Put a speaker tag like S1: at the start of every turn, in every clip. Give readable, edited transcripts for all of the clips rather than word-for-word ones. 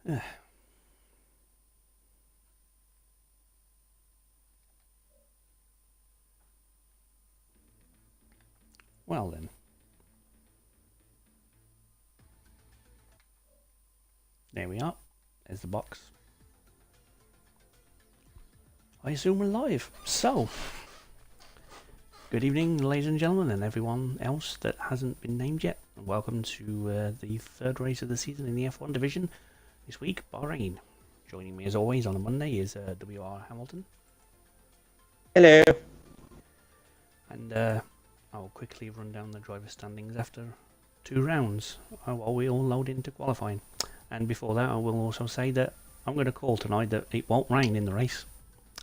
S1: Well then. There we are. There's the box. I assume we're live. So, good evening, ladies and gentlemen, and everyone else that hasn't been named yet. Welcome to the third race of the season in the F1 division. This week, Bahrain. Joining me as always on a Monday is W.R. Hamilton.
S2: Hello.
S1: And I'll quickly run down the driver standings after 2 rounds while we all load into qualifying. And before that, I will also say that I'm going to call tonight that it won't rain in the race.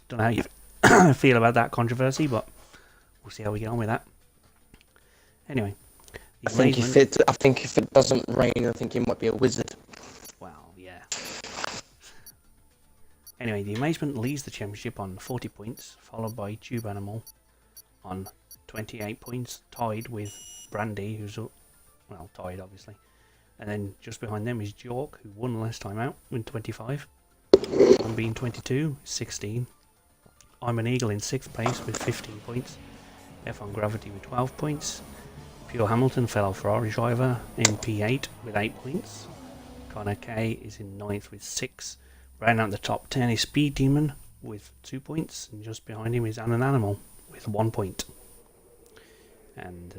S1: Don't know how you feel about that controversy, but we'll see how we get on with that. Anyway,
S2: I think if it doesn't rain, I think you might be a wizard.
S1: Well, yeah. Anyway, the Amazement leads the championship on 40 points, followed by Tube Animal on 28 points, tied with Brandy, who's tied obviously. And then just behind them is Jork, who won last time out with 25. I'm being 22, 16. I'm an Eagle in 6th place with 15 points. F1 Gravity with 12 points. Pure Hamilton, fellow Ferrari driver, in P8 with 8 points. Connor K is in 9th with 6. Round out the top 10 is Speed Demon with 2 points. And just behind him is An Animal with 1 point. And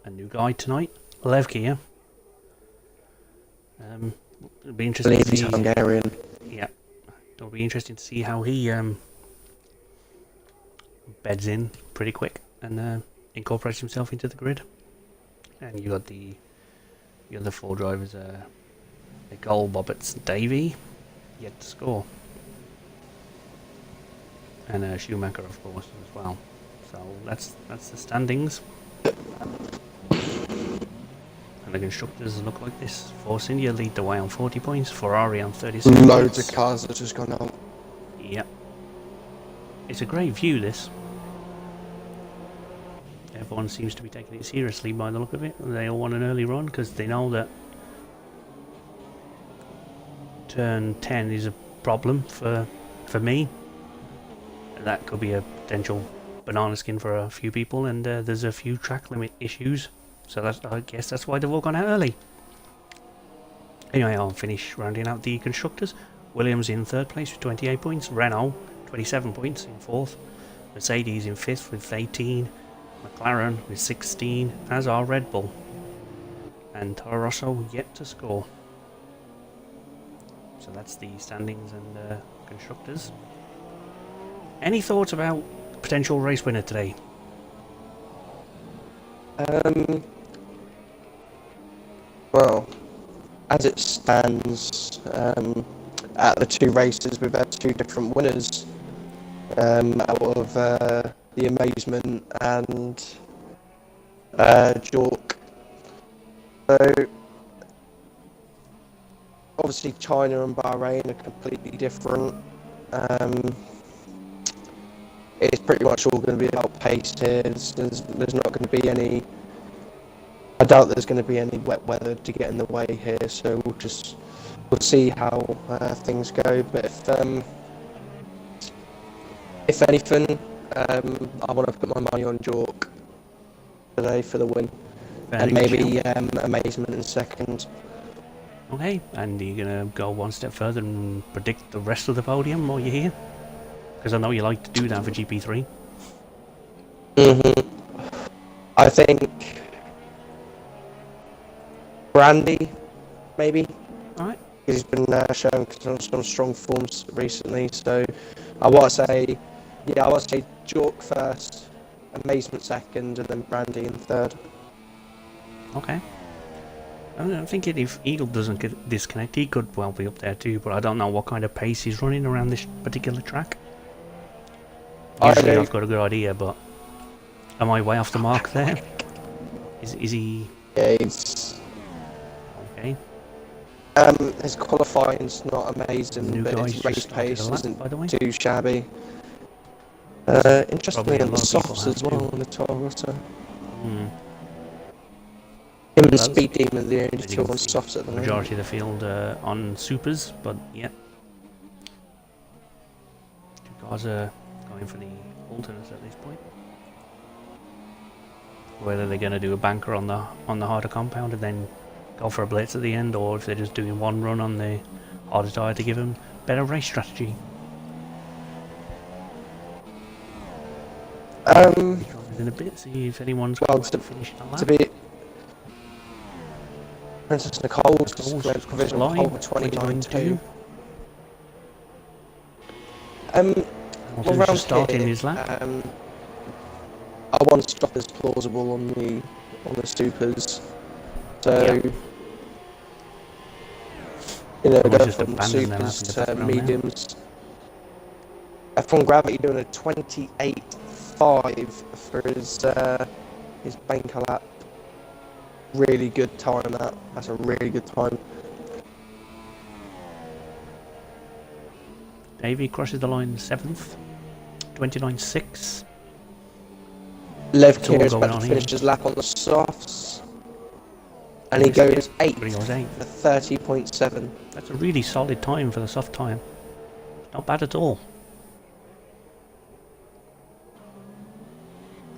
S1: a new guy tonight, Lev Kia. It'll be interesting to see.
S2: Hungarian.
S1: Yeah, it'll be interesting to see how he beds in pretty quick and incorporates himself into the grid. And you got the other 4 drivers, the Gold Bobbits Davey, yet to score, and Schumacher of course as well. So that's the standings. And the constructors look like this. Force India lead the way on 40 points, Ferrari on 36
S2: Loads
S1: points.
S2: of cars that just gone out.
S1: Yep. It's a great view, this. Everyone seems to be taking it seriously by the look of it. They all want an early run because they know that turn 10 is a problem for me. That could be a potential banana skin for a few people, and there's a few track limit issues. So I guess that's why they've all gone out early. Anyway, I'll finish rounding out the constructors. Williams in 3rd place with 28 points. Renault, 27 points in 4th. Mercedes in 5th with 18. McLaren with 16, as are Red Bull. And Toro Rosso yet to score. So that's the standings and constructors. Any thoughts about potential race winner today?
S2: Well, as it stands, at the 2 races, we've had 2 different winners out of the Amazement and Jork. So, obviously, China and Bahrain are completely different. It's pretty much all going to be about pace here. There's not going to be any. I doubt there's going to be any wet weather to get in the way here, so we'll see how things go. But if anything, I want to put my money on Jork today for the win, and maybe Amazement in 2nd.
S1: Okay, and you're going to go one step further and predict the rest of the podium while you're here? Because I know you like to do that for GP3.
S2: I think Brandy, maybe.
S1: Alright.
S2: He's been showing some strong forms recently, so I want to say Jork 1st, Amazement 2nd, and then Brandy in 3rd.
S1: Okay. I'm thinking if Eagle doesn't get disconnect, he could well be up there too, but I don't know what kind of pace he's running around this particular track. Usually I've got a good idea, but am I way off the mark there? Is he?
S2: Yeah, he's...
S1: Okay.
S2: His qualifying's not amazing, but his race pace isn't too shabby. Interestingly, on the softs as well on the Toro Rosso. Him and
S1: close.
S2: Speed Demon are the only
S1: As you
S2: two
S1: can
S2: on
S1: see,
S2: softs at the
S1: majority
S2: moment.
S1: of the field on supers, but yeah, two cars are going for the alternates at this point. Whether they're going to do a banker on the harder compound and then go for a blitz at the end, or if they're just doing one run on the harder tyre to give them better race strategy. In a bit, see if anyone's
S2: Well,
S1: close to finishing a lap.
S2: to be Princess Nicole's just
S1: Nicole's
S2: went
S1: just crossed the
S2: provisional pole
S1: line,
S2: for
S1: 29.2.
S2: 29.2.
S1: Hamilton's
S2: around
S1: just starting
S2: here,
S1: his lap.
S2: Our one stop is plausible on the supers, so
S1: Yeah.
S2: you know,
S1: Someone's
S2: go
S1: just
S2: from
S1: abandoned their lap
S2: supers
S1: in the
S2: to
S1: background now.
S2: mediums. F1 Gravity doing a 28.5 for his banker lap. Really good time. That's a really good time.
S1: Davey crosses the line 7th, 29.6.
S2: Lev
S1: It's all
S2: Kier's
S1: going
S2: about
S1: on
S2: to
S1: here.
S2: finish his lap on the softs, and he goes
S1: But he
S2: 8th
S1: goes 8th.
S2: for 30.7.
S1: That's a really solid time for the soft time. Not bad at all.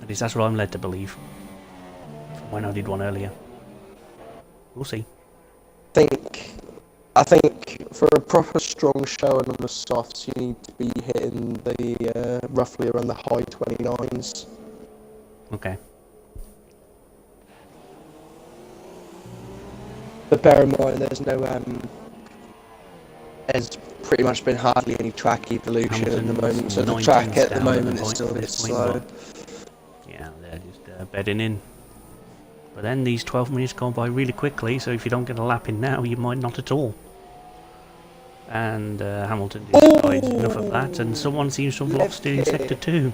S1: At least that's what I'm led to believe. From when I did one earlier. We'll see.
S2: I think for a proper strong showing on the softs, you need to be hitting the roughly around the high 29s.
S1: Okay.
S2: But bear in mind, there's pretty much been hardly any track evolution at the moment, so the track at the moment is still a bit slow.
S1: Yeah, they're just bedding in. But then these 12 minutes go by really quickly, so if you don't get a lap in now, you might not at all. And Hamilton decides enough of that, and someone seems to have lost it in Sector 2.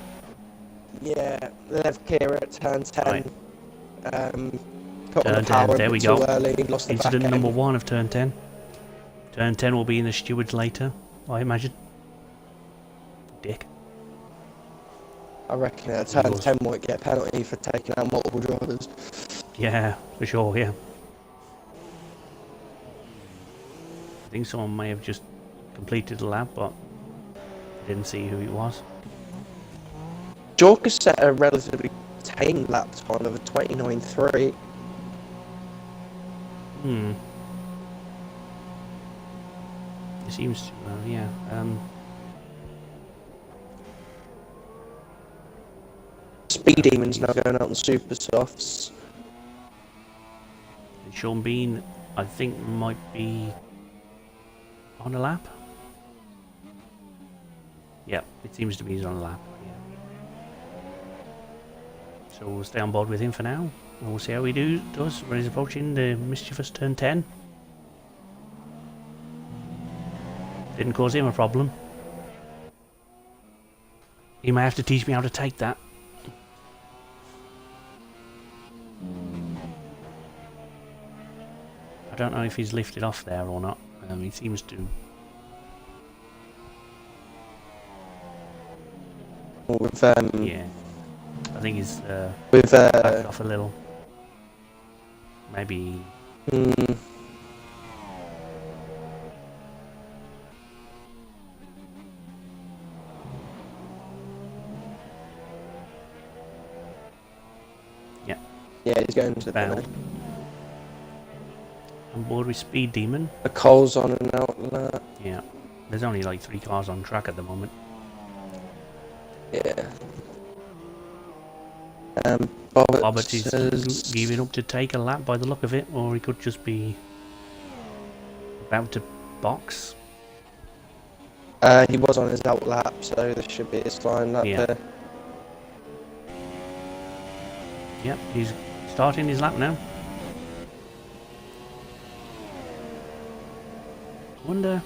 S2: Yeah, Lev Kier at turn 10.
S1: Right.
S2: Got on the power
S1: there we
S2: too
S1: go.
S2: early, lost the
S1: Incident
S2: back
S1: number
S2: end.
S1: 1 of turn 10. Turn 10 will be in the stewards later, I imagine. Dick.
S2: I reckon at turn 10 might get a penalty for taking out multiple drivers.
S1: Yeah, for sure, yeah. I think someone may have just completed the lap, but didn't see who it was.
S2: Jorka set a relatively tame lap time of a 29.3.
S1: It seems to, yeah.
S2: Speed Demon's now going out on super softs.
S1: Sean Bean, I think, might be on a lap. Yep, it seems to be he's on a lap. Yeah. So we'll stay on board with him for now. And we'll see how he does when he's approaching the mischievous turn 10. Didn't cause him a problem. He may have to teach me how to take that. I don't know if he's lifted off there or not. He seems to.
S2: With
S1: Yeah, I think he's
S2: with
S1: backed off a little. Maybe.
S2: Yeah, he's going to the
S1: Failed. On board with Speed Demon.
S2: The Cole's on and out of that.
S1: Yeah, there's only like 3 cars on track at the moment.
S2: Yeah.
S1: Bobbitt is giving up to take a lap by the look of it, or he could just be about to box.
S2: He was on his out lap, so this should be his fine lap there.
S1: Yep, he's starting his lap now. Wonder,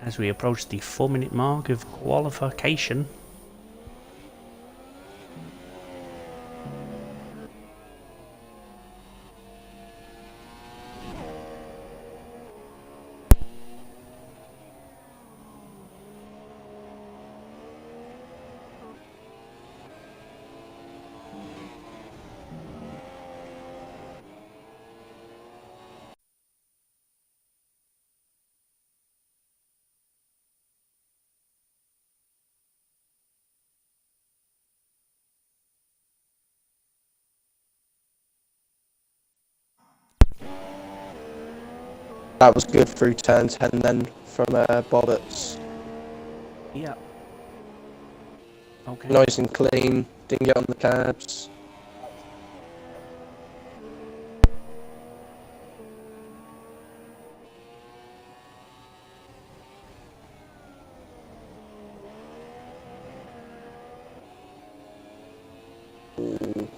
S1: as we approach the 4-minute mark of qualification,
S2: That was good through turn 10 then from Bobbitt's.
S1: Yeah. Okay.
S2: Nice and clean, didn't get on the cabs. Ooh.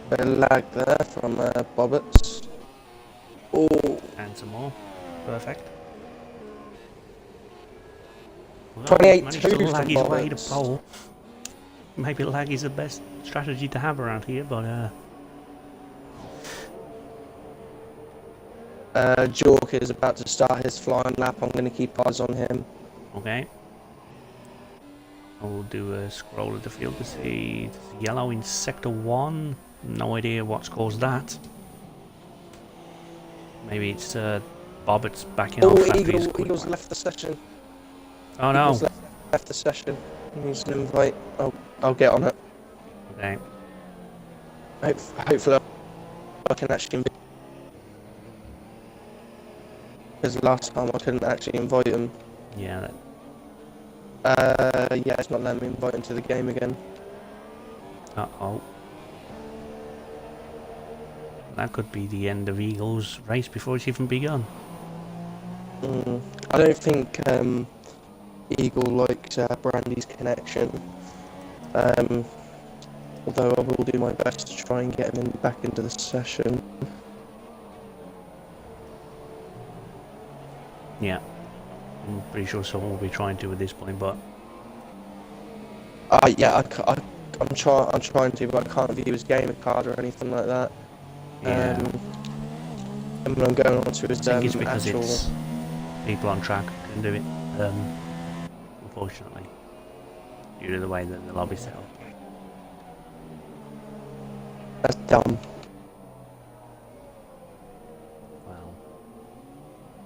S2: Bit of lag there from Bobbitt's. Oh,
S1: And some more. Perfect. Well,
S2: 28-2
S1: managed to lag
S2: from
S1: his way to
S2: Bobbitt's.
S1: pole. Maybe lag is the best strategy to have around here, but
S2: Jork is about to start his flying lap. I'm going to keep eyes on him.
S1: okay. I'll do a scroll of the field to see yellow in sector 1. No idea what's caused that. Maybe it's Bobbitt's backing off after his quick
S2: Eagles
S1: one.
S2: left the session.
S1: Oh no!
S2: Eagles left the session. Needs an invite. I'll get on it.
S1: Okay.
S2: Hopefully I can actually invite. Because last time I couldn't actually invite him.
S1: Yeah.
S2: Yeah, it's not letting me invite him to the game again.
S1: Uh-oh. That could be the end of Eagles' race before it's even begun.
S2: I don't think Eagle liked Brandy's connection. Although I will do my best to try and get him back into the session.
S1: Yeah. I'm pretty sure someone will be trying to at this point, but...
S2: Yeah, I'm trying to, but I can't view his gamer card or anything like that.
S1: Yeah.
S2: And when I'm going on to his
S1: I think it's because
S2: actual...
S1: it's people on track can do it, unfortunately, due to the way that the lobby's set up.
S2: That's dumb.
S1: Well,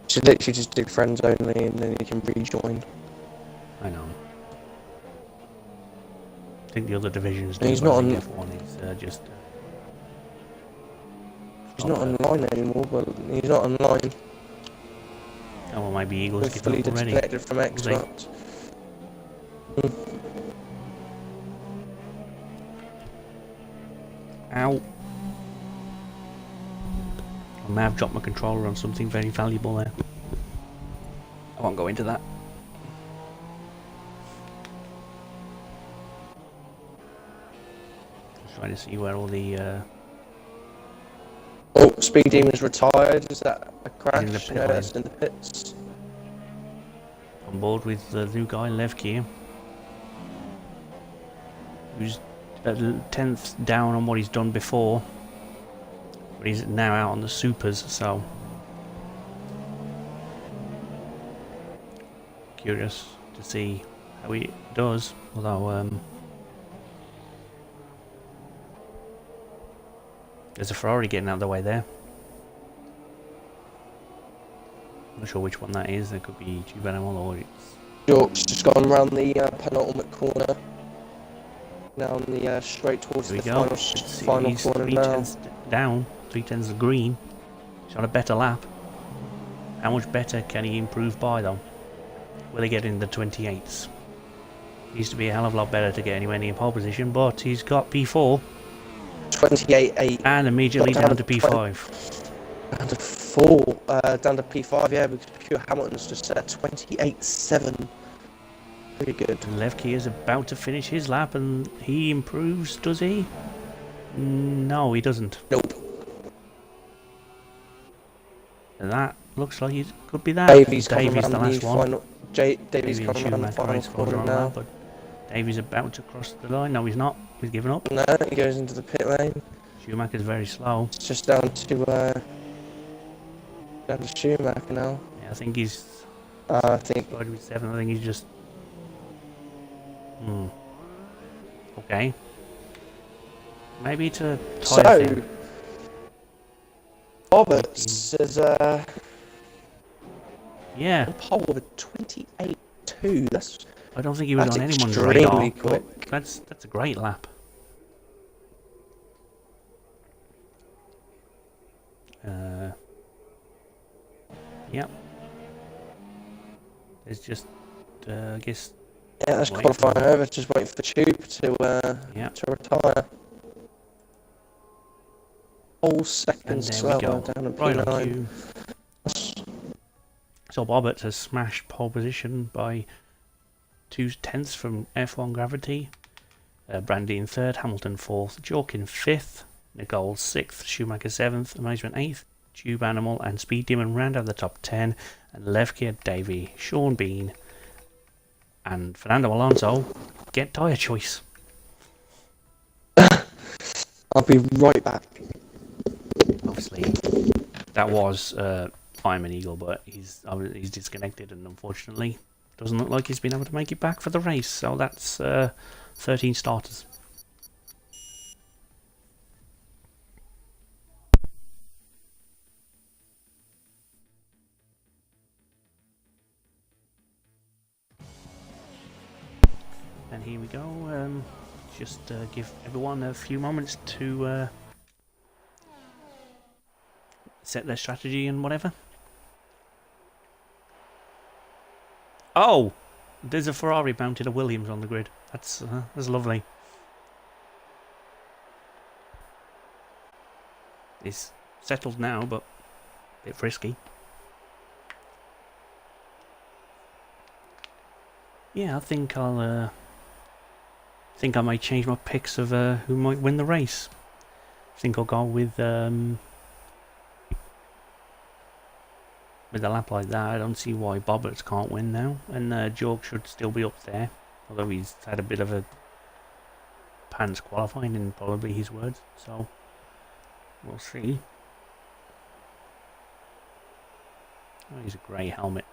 S2: Should literally just do friends only and then you can rejoin.
S1: I know. I think the other divisions do,
S2: He's
S1: but
S2: not
S1: I think
S2: on...
S1: F1 is just...
S2: He's not online anymore, but he's not online.
S1: Oh, well, maybe Eagles
S2: He's
S1: give
S2: fully
S1: up already.
S2: disconnected from Xbox.
S1: Ow. I may have dropped my controller on something very valuable there. I won't go into that. Just trying to see where all the...
S2: Oh, Speed Demon's retired. Is that a crash?
S1: in the pit
S2: No,
S1: lane.
S2: that's in the pits.
S1: on board with the new guy, Levkir, who's a 10th down on what he's done before, but he's now out on the supers, so curious to see how he does, although there's a Ferrari getting out of the way there. I'm not sure which one that is. There could be Tube Animal or it's...
S2: York's just gone around the penultimate corner. Now on the straight towards the final
S1: he's
S2: corner
S1: 3
S2: now.
S1: tenths down, 3 tenths of green. He's on a better lap. How much better can he improve by though? Will he get in the 28s? Used to be a hell of a lot better to get anywhere near pole position, but he's got P4.
S2: 28.8.
S1: And immediately down to P5.
S2: Down to 4. Down to P5, yeah, because Pure Hamilton's just at 28.7. Pretty good.
S1: And Levkir is about to finish his lap and he improves, does he? No, he doesn't.
S2: Nope.
S1: And that looks like it could be that.
S2: Davies
S1: Davies the last one.
S2: final. Davies coming around the final corner now.
S1: But Davies about to cross the line. No, he's not. He's given up.
S2: No, he goes into the pit lane.
S1: Schumacher's very slow.
S2: It's just down to Schumacher now.
S1: Yeah, I think he's...
S2: I think...
S1: with 7, I think he's just... Okay. Maybe to tie
S2: So, Roberts is
S1: yeah.
S2: on pole with a 28.2. That's
S1: I don't think he was
S2: that's
S1: on anyone's
S2: extremely
S1: radar.
S2: quick.
S1: That's a great lap. Yep. There's just, I guess.
S2: Yeah, that's
S1: waiting for
S2: qualifying over. Just waiting for Tube to
S1: Yep.
S2: retire. All
S1: And
S2: seconds
S1: there we
S2: slower
S1: go.
S2: down in
S1: Right on
S2: P9.
S1: cue. So Bobbert has smashed pole position by 2/10 from F1 Gravity. Brandy in third, Hamilton fourth, Jork in fifth, Nicole sixth, Schumacher seventh, Amazement eighth, Tube Animal and Speed Demon round out the top 10, and Levkir, Davey, Sean Bean, and Fernando Alonso get tyre choice.
S2: I'll be right back.
S1: Obviously, that was I'm an Eagle, but he's disconnected and unfortunately doesn't look like he's been able to make it back for the race. So that's 13 starters. And here we go. Just give everyone a few moments to set their strategy and whatever. Oh! There's a Ferrari mounted a Williams on the grid. That's lovely. It's settled now, but a bit frisky. Yeah, I think I might change my picks of who might win the race. I think I'll go with a lap like that. I don't see why Bobberts can't win now, and Jorg should still be up there, although he's had a bit of a pants qualifying in probably his words, so we'll see. Oh, he's a grey helmet.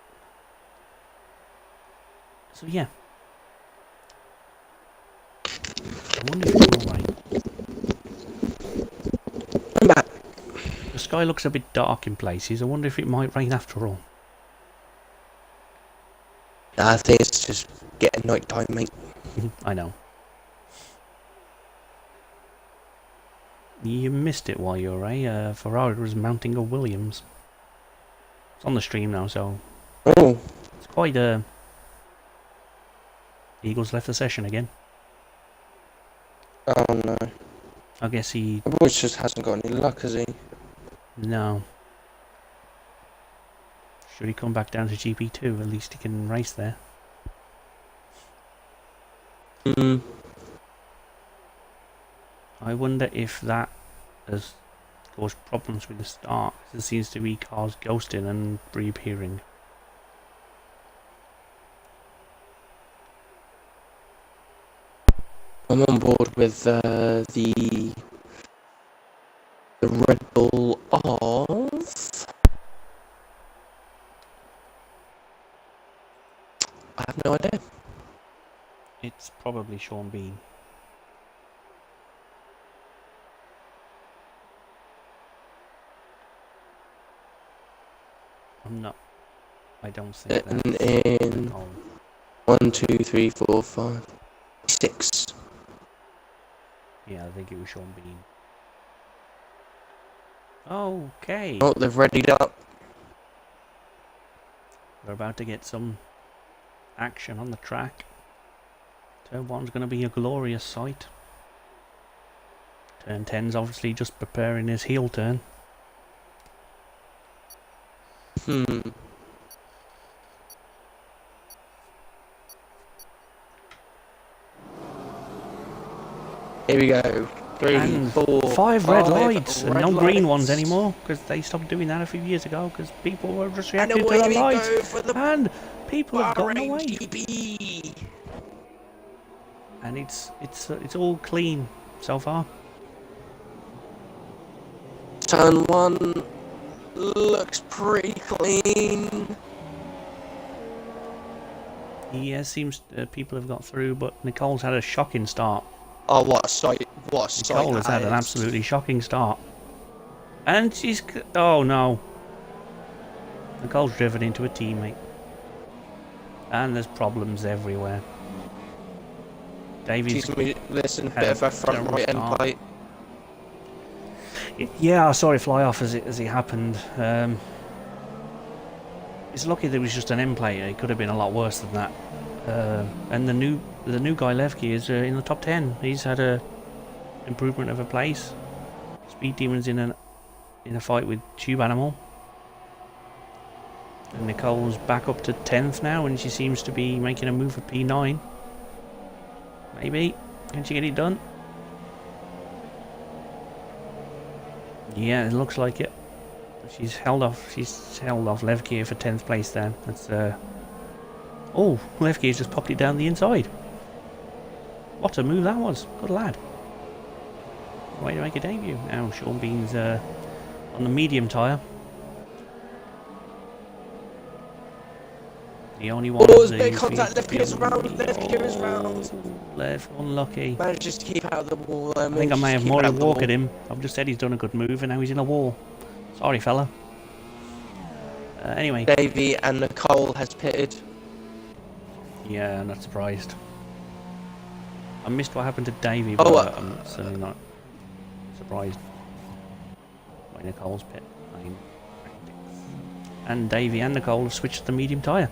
S1: So yeah. I wonder if it's alright.
S2: I'm back.
S1: The sky looks a bit dark in places. I wonder if it might rain after all.
S2: I think it's just getting night time, mate.
S1: I know. You missed it while you were away. Ferrari was mounting a Williams. It's on the stream now, so
S2: Oh,
S1: it's quite Eagles left the session again.
S2: oh no.
S1: I guess he...
S2: The boy just hasn't got any luck, has he?
S1: No. Should he come back down to GP2? At least he can race there.
S2: Hmm.
S1: I wonder if that has caused problems with the start. There seems to be cars ghosting and reappearing.
S2: I'm on board with the Red Bull of... I have no idea.
S1: It's probably Sean Bean. I'm not... I don't think that's...
S2: In 1, 2, 3, 4, 5, 6.
S1: Yeah, I think it was Sean Bean. Okay.
S2: Oh, they've readied up.
S1: We're about to get some action on the track. Turn 1's going to be a glorious sight. Turn 10's obviously just preparing his heel turn.
S2: Hmm. Here we go. 3,
S1: And
S2: 4,
S1: 5 red lights and no green ones
S2: lights.
S1: anymore, because they stopped doing that a few years ago because people were just
S2: And
S1: reacting to
S2: away
S1: the
S2: we
S1: lights.
S2: go for the
S1: And people have gotten
S2: Bahrain
S1: away.
S2: GP.
S1: And it's all clean so far.
S2: Turn 1 looks pretty clean.
S1: Yeah, seems people have got through, but Nicole's had a shocking start.
S2: Oh, what a sight! What a sight!
S1: Nicole has had an absolutely shocking start. And she's... Oh no. Nicole's driven into a teammate. And there's problems everywhere. Davies...
S2: Listen,
S1: had
S2: bit of a front
S1: terrible
S2: right end
S1: start.
S2: plate.
S1: Yeah, I saw it fly off as it happened. It's lucky there was just an end player. It could have been a lot worse than that. And the new guy Levke is in the top 10. He's had a improvement of a place. Speed Demon's in a fight with Tube Animal. And Nicole's back up to 10th now, and she seems to be making a move for P9. Maybe. Can she get it done? Yeah, it looks like it. She's held off Levke for 10th place then. That's oh, Levke's just popped it down the inside. What a move that was. Good lad. Way to make a debut. Now Sean Bean's on the medium tyre. The only one.
S2: Oh, there's a bit of contact. Left gear's round. Left gear is round.
S1: Left, unlucky.
S2: Manages to keep out of the wall.
S1: I think I may have more walk at him. I've just said he's done a good move and now he's in a wall. Sorry, fella. Anyway.
S2: Davey and Nicole has pitted.
S1: Yeah, I'm not surprised. I missed what happened to Davey, but I'm certainly not surprised by Nicole's pit. And Davey and Nicole have switched to the medium tyre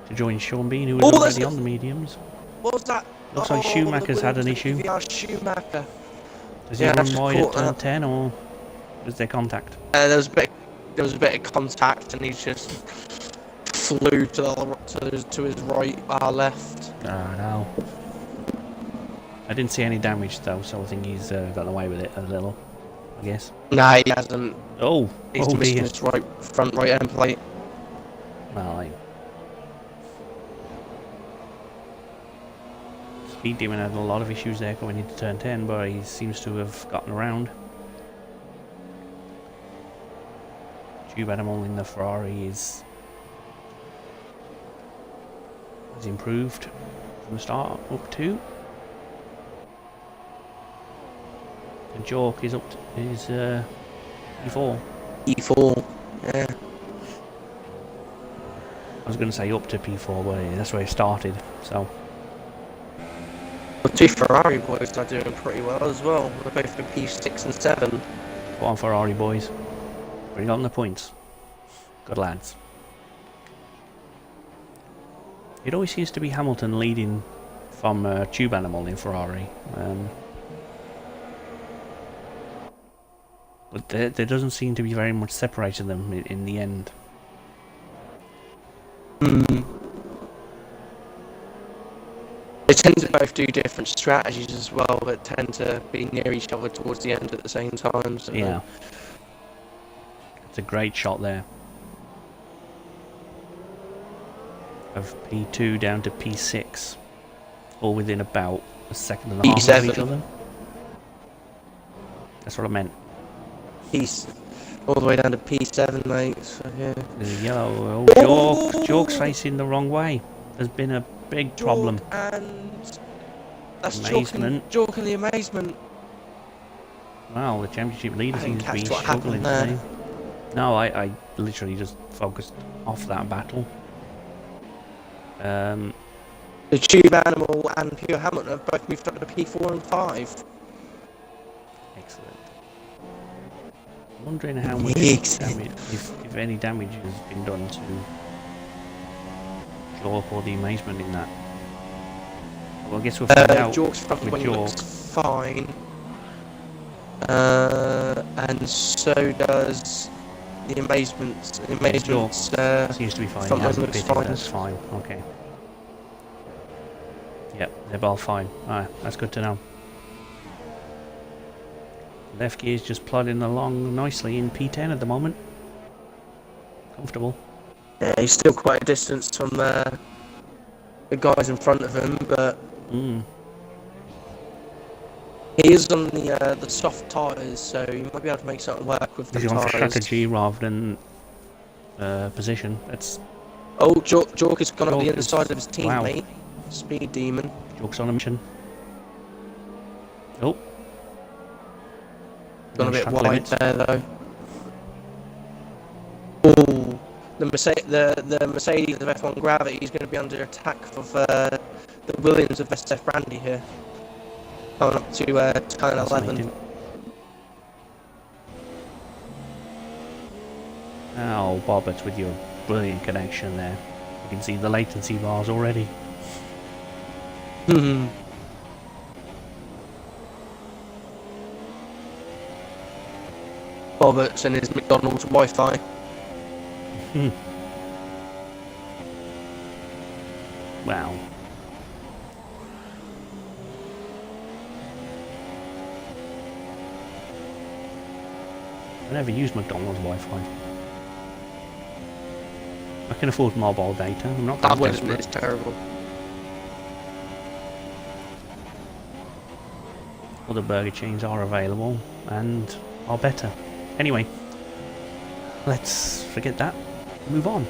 S1: to join Sean Bean, who was already on the mediums.
S2: What was that?
S1: Looks like Schumacher's had an issue.
S2: Schumacher.
S1: Does he run wide at turn 10, or was there contact?
S2: There was a bit of contact, and he just flew to his right, our left.
S1: Ah, no. I didn't see any damage though, so I think he's got away with it a little, I guess.
S2: Nah, he hasn't.
S1: Oh,
S2: he's missing his front right end plate.
S1: Well, Speed Demon had a lot of issues there going into turn 10, but he seems to have gotten around. Tube Animal in the Ferrari has improved from the start up to. And Jork is up to E4.
S2: E4, yeah.
S1: I was going to say up to P4, but that's where it started, so.
S2: The two Ferrari boys are doing pretty well as well. They're both in P6 and 7.
S1: Go on, Ferrari boys. Bring on the points. Good lads. It always seems to be Hamilton leading from Tube Animal in Ferrari. But there doesn't seem to be very much separating them in the end.
S2: They tend to both do different strategies as well, but tend to be near each other towards the end at the same time. So.
S1: Yeah. It's a great shot there. Of P2 down to P6. All within about a second and a half of each other. That's what I meant.
S2: All the way down to P7, mate. So, yeah.
S1: There's a yellow. Oh, Jork's facing the wrong way. There's been a big problem.
S2: And that's
S1: Amazement.
S2: Jork and the Amazement.
S1: Wow, the championship leader seems to be struggling today. No, I literally just focused off that battle.
S2: The Tube Animal and Pure Hamilton have both moved up to P4 and 5.
S1: Excellent. I'm wondering how much damage, if any damage has been done to Jork or the Amazement in that. Well, I guess we'll find out.
S2: Jork's front wing looks fine. And so does the Amazement. The Amazement's
S1: seems to be fine.
S2: Front wing looks fine.
S1: That's fine. Okay. Yep, they're both fine. Alright, that's good to know. Left gear's just plodding along nicely in P10 at the moment. Comfortable.
S2: Yeah, he's still quite a distance from the guys in front of him, but he is on the soft tyres, so you might be able to make something work with the
S1: tyres.
S2: He's on
S1: strategy rather than position. That's.
S2: Oh, Jork has gone on the inside of his teammate. Wow. Speed Demon.
S1: Jork's on a mission. Oh.
S2: Gone a bit wide there though. Oh, the Mercedes of F1 Gravity is going to be under attack of the Williams of SF Brandy here. Coming up to turn 11.
S1: Oh, Bobbert with your brilliant connection there. You can see the latency bars already.
S2: Hmm. Roberts and his McDonald's Wi-Fi.
S1: Wow. I never use McDonald's Wi-Fi. I can afford mobile data. I'm not that desperate.
S2: It's terrible.
S1: Other burger chains are available and are better. Anyway, let's forget that. Move on.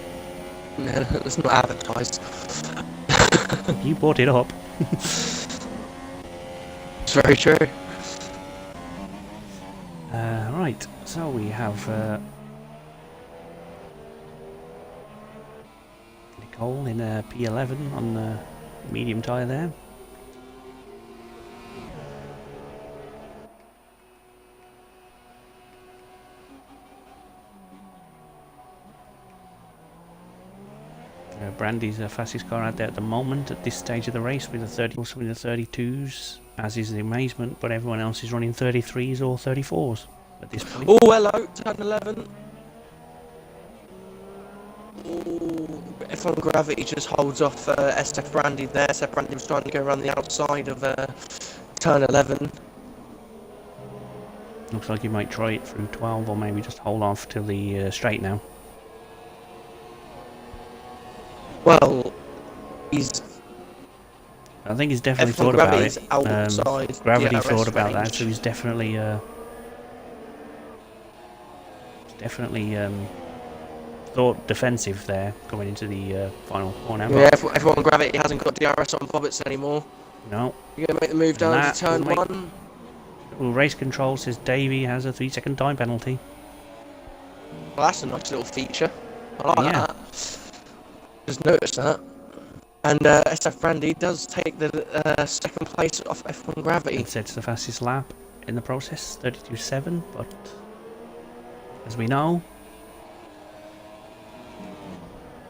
S2: No, it's not advertised.
S1: You brought it up.
S2: It's very true.
S1: Right, so we have Nicole in a P11 on the medium tyre there. Brandy's the fastest car out there at the moment at this stage of the race with the 30s, with the 32s, as is the Amazement, but everyone else is running 33s or 34s at this point.
S2: Oh, hello, turn 11. Ooh, F1 Gravity just holds off SF Brandy there. SF Brandy was trying to go around the outside of turn 11.
S1: Looks like he might try it through 12 or maybe just hold off till the straight now.
S2: Well,
S1: I think he's definitely
S2: F1
S1: thought about
S2: Gravity's
S1: it.
S2: outside
S1: Gravity
S2: DRS
S1: thought about that,
S2: range.
S1: so he's definitely thought defensive there going into the final corner.
S2: Yeah, F1 Gravity hasn't got DRS on Bobbits anymore.
S1: No.
S2: You're going to make the move down to turn 1.
S1: Well, race control says Davey has a 3-second time penalty.
S2: Well, that's a nice little feature. I like
S1: Yeah.
S2: that. Just noticed that. And SF Brandy does take the second place off F1 Gravity.
S1: It sets the fastest lap in the process, 32.7, but as we know,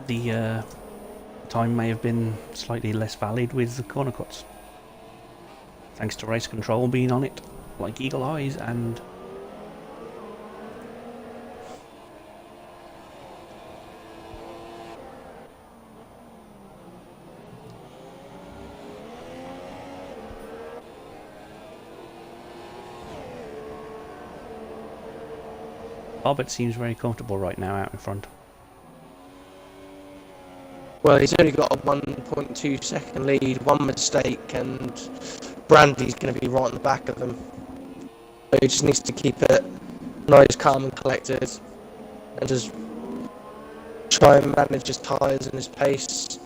S1: the time may have been slightly less valid with the corner cuts. Thanks to race control being on it, like eagle eyes, and Bobbert seems very comfortable right now out in front.
S2: Well, he's only got a 1.2 second lead, one mistake, and Brandy's going to be right on the back of him. So he just needs to keep it nice, calm and collected, and just try and manage his tyres and his pace.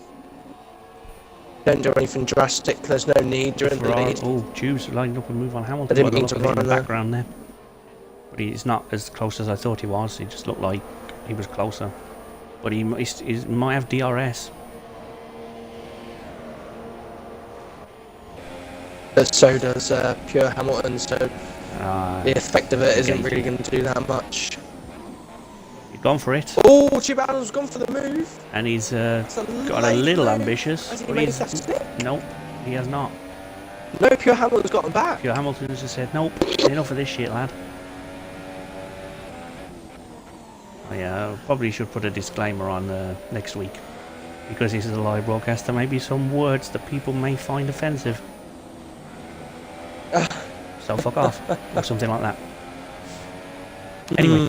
S2: Don't do anything drastic, there's no need during the lead.
S1: Oh, Jude's lined up and move on Hamilton.
S2: I didn't mean to
S1: in the
S2: run there.
S1: background there. But he's not as close as I thought he was. He just looked like he was closer. But he might have DRS.
S2: But so does Pure Hamilton, so the effect of it isn't really going to do that much.
S1: He's gone for it.
S2: Oh, Chip Adams gone for the move.
S1: And he's got a little ambitious.
S2: Has he made a fast stick?
S1: Nope, he has not.
S2: No, Pure Hamilton's got him back.
S1: Pure Hamilton has just said, nope, enough of this shit, lad. I probably should put a disclaimer on next week, because this is a live broadcast. There may be some words that people may find offensive. So fuck off, or something like that. Anyway.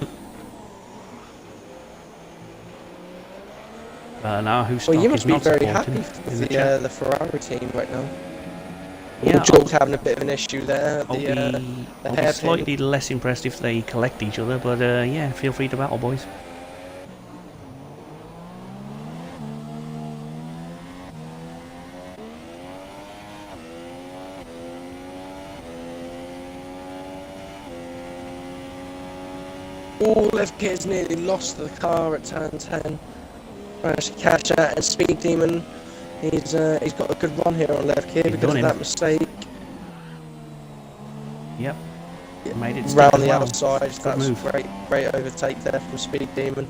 S1: Now who's
S2: Well, you must be
S1: not
S2: very
S1: supporting
S2: happy with the Ferrari team right now.
S1: Yeah,
S2: George having a bit of an issue there.
S1: I'll be slightly less impressed if they collect each other, but yeah, feel free to battle, boys.
S2: Oh, left kid's nearly lost the car at turn 10. Managed to catch that, and Speed Demon, he's got a good run here on left kid because of that mistake.
S1: Yep. Made it
S2: round the outside.
S1: Good
S2: That's
S1: move.
S2: great overtake there from Speed Demon.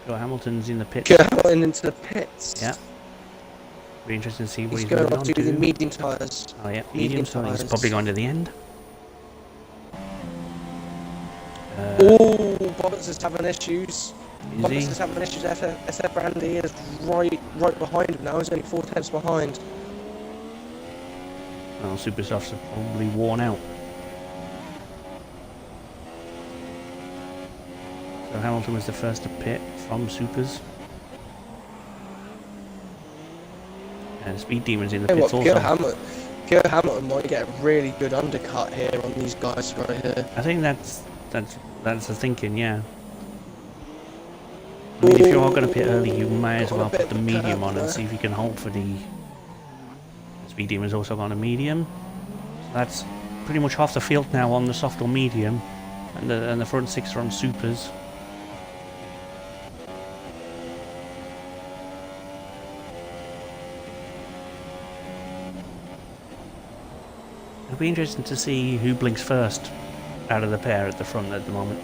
S1: Sure, Hamilton's in the pits.
S2: Get Hamilton into the pits.
S1: Yeah. Be interesting to see what
S2: He's
S1: he's
S2: going
S1: moving
S2: on
S1: on
S2: to the
S1: to.
S2: medium tyres.
S1: Oh yeah,
S2: Medium
S1: medium, so he's
S2: tyres.
S1: probably going to the end.
S2: Oh, Roberts is having issues.
S1: Is
S2: Roberts
S1: he?
S2: is having issues. SF Brandy is right behind him now. He's only 4 tenths behind.
S1: Well, Super Softs are probably worn out. So Hamilton was the first to pit from Supers. And Speed Demon's in the pits also.
S2: Pure Hamilton might get a really good undercut here on these guys right here.
S1: I think that's the thinking, yeah. I mean, if you are going to pit early, you may as well put the medium on and see if you can hold for the... Speed Demon's also got a medium. So that's pretty much half the field now on the soft or medium. And the front 6 are on Supers. It'll be interesting to see who blinks first out of the pair at the front at the moment.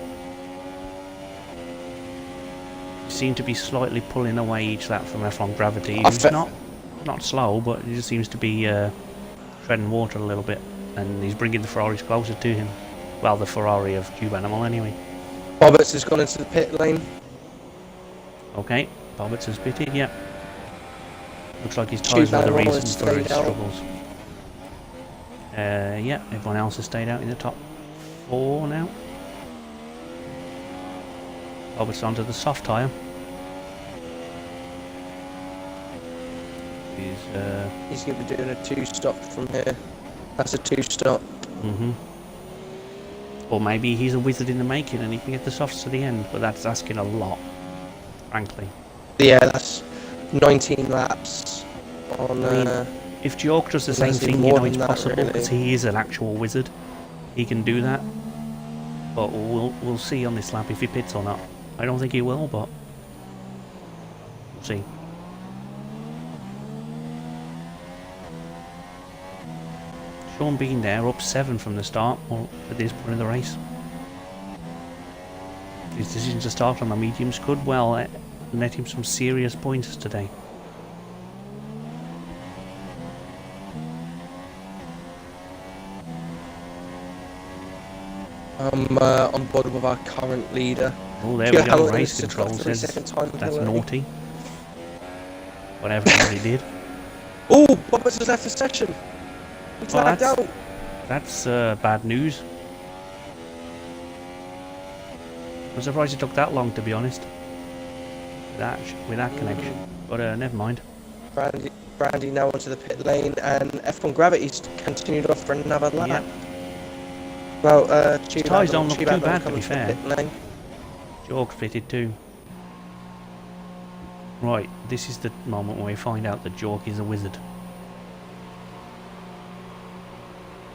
S1: Seem to be slightly pulling away each lap from F1 Gravity. He's not slow, but he just seems to be treading water a little bit, and he's bringing the Ferraris closer to him. Well, the Ferrari of Tube Animal anyway.
S2: Roberts has gone into the pit lane.
S1: Okay, Roberts has pitted, yeah. Looks like his tyres were the reason for his struggles. Yeah, everyone else has stayed out in the top 4 now. Roberts onto the soft tyre.
S2: He's going to be doing a 2-stop from here. That's a 2-stop.
S1: Or maybe he's a wizard in the making and he can get the softs to the end, but that's asking a lot, frankly.
S2: Yeah, that's 19 laps on...
S1: I mean, if Georg does the same thing, you know it's possible, because he is an actual wizard. He can do that. But we'll see on this lap if he pits or not. I don't think he will, but we'll see. Sean Bean there, up 7 from the start, or at this point of the race. His decision to start on the mediums could well net him some serious points today.
S2: I'm on board with our current leader.
S1: Oh, there we go. Race control says that's naughty. Whatever he did.
S2: Oh, Roberts has left the session. He's lagged out.
S1: That's bad news. I'm surprised it took that long, to be honest. With that connection, but never mind.
S2: Brandy now onto the pit lane, and F1 Gravity's continued off for another lap.
S1: Yep.
S2: Well,
S1: tyres don't look too bad, to be fair. Georg's pitted too. Right, this is the moment where we find out that Georg is a wizard.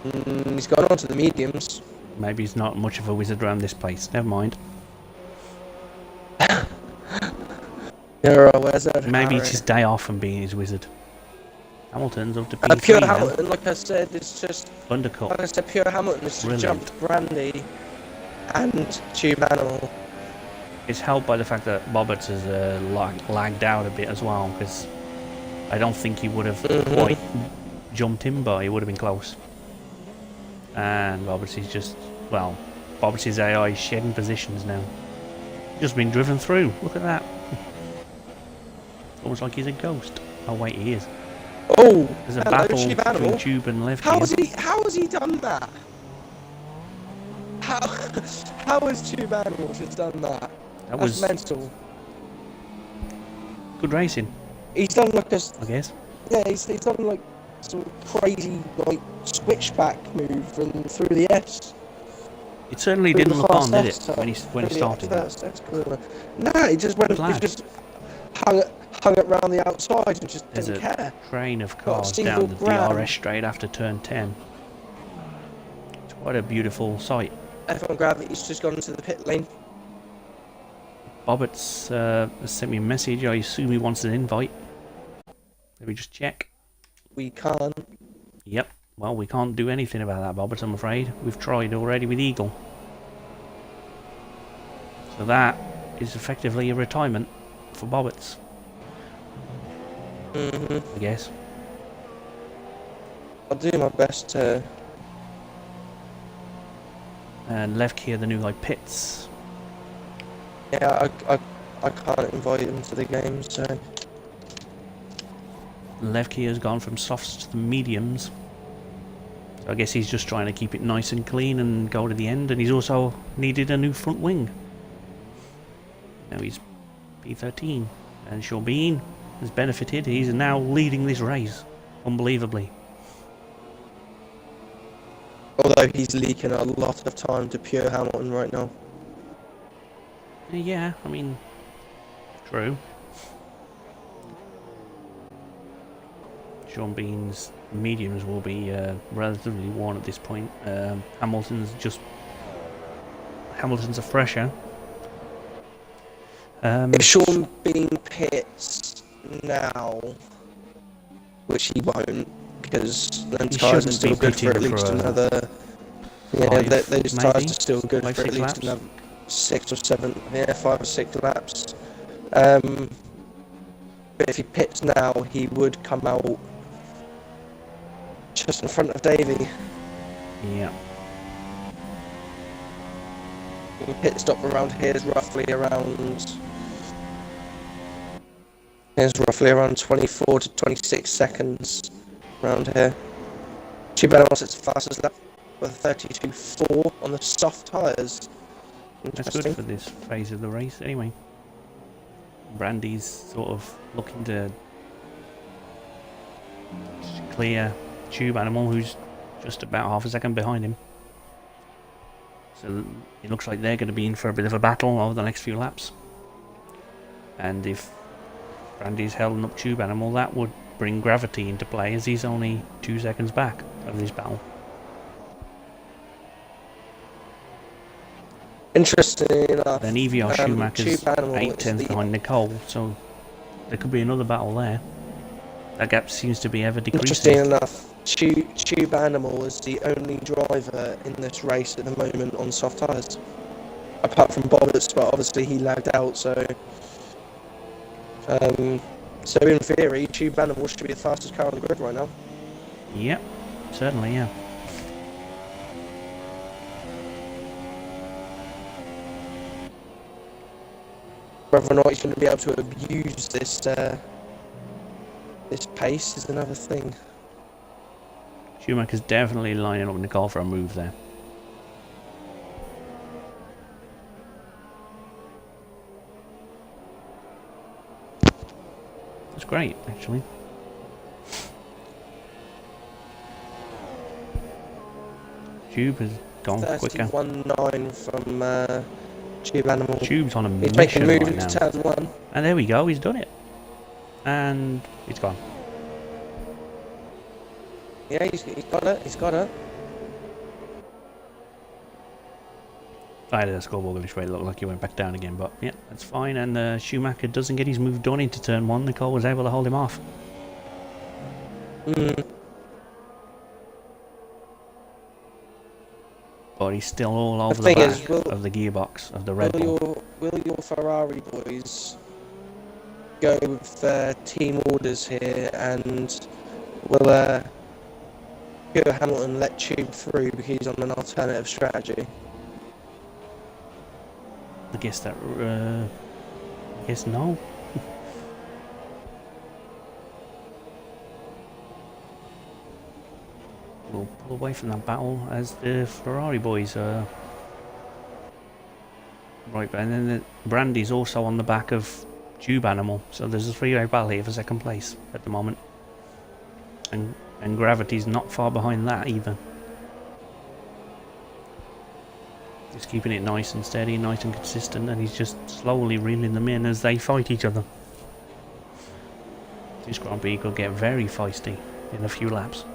S2: He's gone on to the mediums.
S1: Maybe he's not much of a wizard around this place. Never mind. Maybe it's his day off from being his wizard. Hamilton's up to P3
S2: Pure
S1: now.
S2: Hamilton, like I said, is just...
S1: Undercut.
S2: Like I said, Pure Hamilton has just jumped Brandy and Tube Animal.
S1: It's helped by the fact that Roberts has lagged out a bit as well, because I don't think he would have quite jumped him, but he would have been close. And Roberts is just, well, Roberts' AI is shedding positions now. Just been driven through. Look at that. Almost like he's a ghost. Oh wait, he is.
S2: Oh,
S1: there's a battle between Tube and Liv.
S2: How has he done that? How has Tube Animal just done that? That's mental.
S1: Good racing.
S2: He's done like a...
S1: I guess.
S2: Yeah, he's done like some crazy like switchback move through the S.
S1: It certainly didn't look on, did it, when he started?
S2: That's cool. Nah, he just went. He just hung it round the outside and just didn't care.
S1: There's a train of cars down the DRS straight after turn 10. It's quite a beautiful sight.
S2: F1 Gravity's just gone into the pit lane.
S1: Roberts has sent me a message. I assume he wants an invite. Let me just check.
S2: We can't.
S1: Yep. Well, we can't do anything about that, Roberts, I'm afraid. We've tried already with Eagle. So that is effectively a retirement. for Bobbits, I guess.
S2: I'll do my best to.
S1: And left here, the new guy Pitts.
S2: Yeah, I can't invite him to the game, so.
S1: Left here has gone from softs to the mediums. So I guess he's just trying to keep it nice and clean and go to the end. And he's also needed a new front wing. Now he's P13. And Shawbeen has benefited. He's now leading this race. Unbelievably.
S2: Although he's leaking a lot of time to Pure Hamilton right now.
S1: Yeah, I mean, true. Sean Bean's mediums will be relatively worn at this point. Hamilton's a fresher.
S2: If Sean Bean pits now, which he won't, because them tyres are still good for at least another. Yeah, those tyres are still good for at least another 6 or 7, 5 or 6 laps. But if he pits now, he would come out just in front of Davey.
S1: Yeah.
S2: The pit stop around here is roughly around 24 to 26 seconds around here. Chibanamos its fastest lap with 32.4 on the soft tyres.
S1: That's good for this phase of the race anyway. Brandy's sort of looking to clear Tube Animal, who's just about half a second behind him. So it looks like they're going to be in for a bit of a battle over the next few laps. And if Brandy's holding up Tube Animal, that would bring Gravity into play, as he's only 2 seconds back of this battle.
S2: Interesting enough.
S1: Then EVR Schumacher's 8/10 behind Nicole, so there could be another battle there. That gap seems to be ever decreasing.
S2: Interesting enough, Tube Animal is the only driver in this race at the moment on soft tyres. Apart from Bobbits, but obviously he lagged out, so in theory, Tube Animal should be the fastest car on the grid right now.
S1: Yep, certainly, yeah.
S2: Whether or not he's going to be able to abuse this this pace is another thing.
S1: Schumacher's definitely lining up Nicole for a move there. That's great, actually. Tube has gone quicker.
S2: 31.9 from Tube Animal.
S1: Tube's on a
S2: He's
S1: mission
S2: making a move
S1: right
S2: into
S1: now.
S2: turn 1.
S1: And there we go, he's done it. And it's gone.
S2: Yeah, he's got it.
S1: I had a scoreboard glitch where it looked like he went back down again, but yeah, that's fine. And Schumacher doesn't get his move done into turn 1. Nicole was able to hold him off. But he's still all over the back of the gearbox of the Red Bull.
S2: Will your Ferrari boys go with team orders here, and will Pure Hamilton let Tube through because he's on an alternative strategy?
S1: I guess that. I guess no. We'll pull away from that battle as the Ferrari boys are. Right, and then the Brandy's also on the back of Tube Animal, so there's a three-way battle here for second place at the moment. And Gravity's not far behind that either. He's keeping it nice and steady, nice and consistent, and he's just slowly reeling them in as they fight each other. This Grand Prix could get very feisty in a few laps.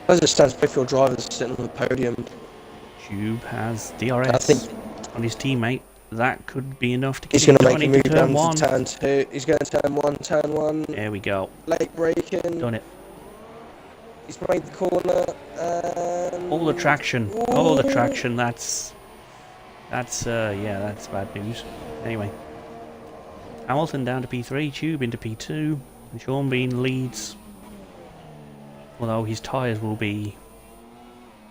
S2: As it stands, both your drivers are sitting on the podium.
S1: Tube has DRS on his teammate. That could be enough to get
S2: he's going to
S1: him
S2: make a
S1: into
S2: move
S1: turn
S2: down
S1: 1.
S2: to turn 2. He's going to turn 1.
S1: There we go.
S2: Late braking.
S1: Done it.
S2: He's made the corner.
S1: All the traction. All the traction. That's bad news. Anyway. Hamilton down to P3, Tube into P2, and Sean Bean leads. Although his tyres will be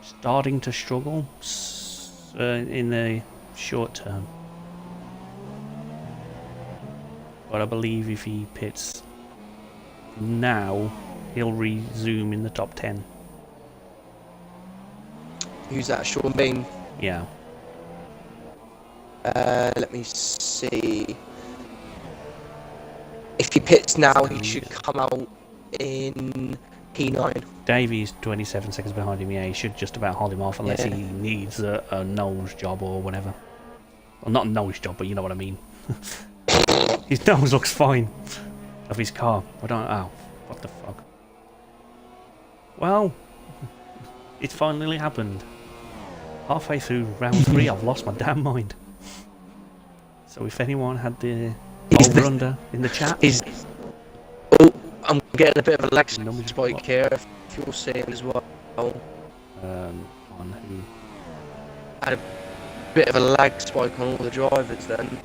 S1: starting to struggle in the short term. But I believe if he pits now, he'll resume in the top 10.
S2: Who's that? Sean Bean?
S1: Yeah.
S2: Let me see. If he pits now, he should come out in P9.
S1: Davies 27 seconds behind him. Yeah, he should just about hold him off unless he needs a nose job or whatever. Well, not a nose job, but you know what I mean. His nose looks fine of his car. I don't. Oh, what the fuck? Well, it's finally happened. Halfway through round 3, I've lost my damn mind. So if anyone had the over/under in the chat,
S2: oh, I'm getting a bit of a lag spike here. If you're seeing as well.
S1: On who?
S2: I had a bit of a lag spike on all the drivers then.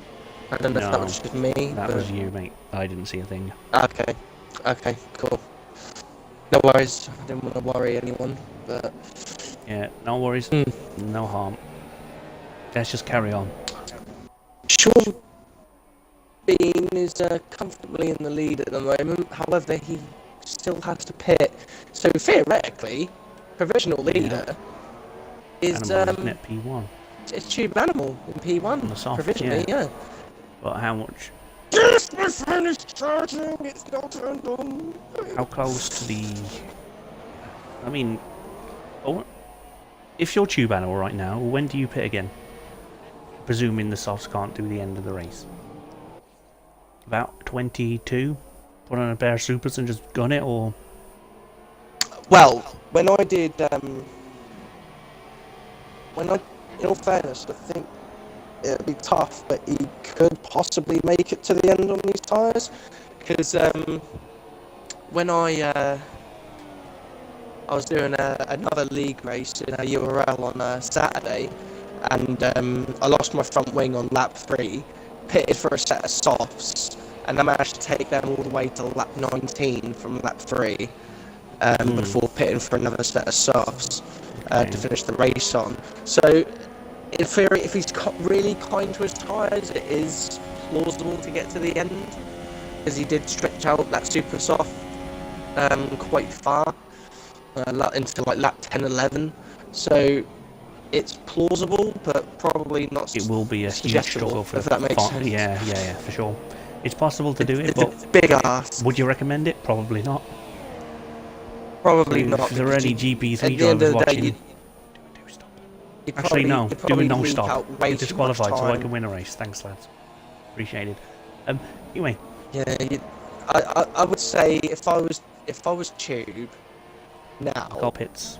S2: I don't know if that was just me.
S1: That was you, mate. I didn't see a thing.
S2: Okay, cool. No worries. I didn't want to worry anyone, but
S1: yeah, no worries, no harm. Let's just carry on.
S2: Sean Bean is comfortably in the lead at the moment. However, he still has to pit. So theoretically, provisional leader is
S1: Animal, P1.
S2: It's Tube Animal in P1.
S1: On the soft,
S2: provisionally, yeah.
S1: But how much?
S2: Yes, my phone is charging. It's not turned on.
S1: How close to the? I mean, if you're Tube Animal right now, when do you pit again? Presuming the softs can't do the end of the race. About 22. Put on a pair of supers and just gun it, or?
S2: Well, when I did, in all fairness, I think it'd be tough, but he could possibly make it to the end on these tyres. Because when I was doing another league race in a URL on Saturday, and I lost my front wing on lap 3, pitted for a set of softs, and I managed to take them all the way to lap 19 from lap 3 before pitting for another set of softs to finish the race on. So, in theory, if he's really kind to his tyres, it is plausible to get to the end, because he did stretch out that super soft quite far into like lap 10-11. So it's plausible, but probably not.
S1: It will be a huge struggle for
S2: if that makes sense.
S1: Yeah, for sure. It's possible to do it,
S2: it's
S1: but
S2: a big ask.
S1: Would you recommend it? Probably not.
S2: Probably not.
S1: If there are any GP3 drivers watching, actually no, do a no stop. Get disqualified so I can win a race. Thanks, lads. Appreciate it. Anyway.
S2: Yeah, I would say if I was Tube now,
S1: call pits.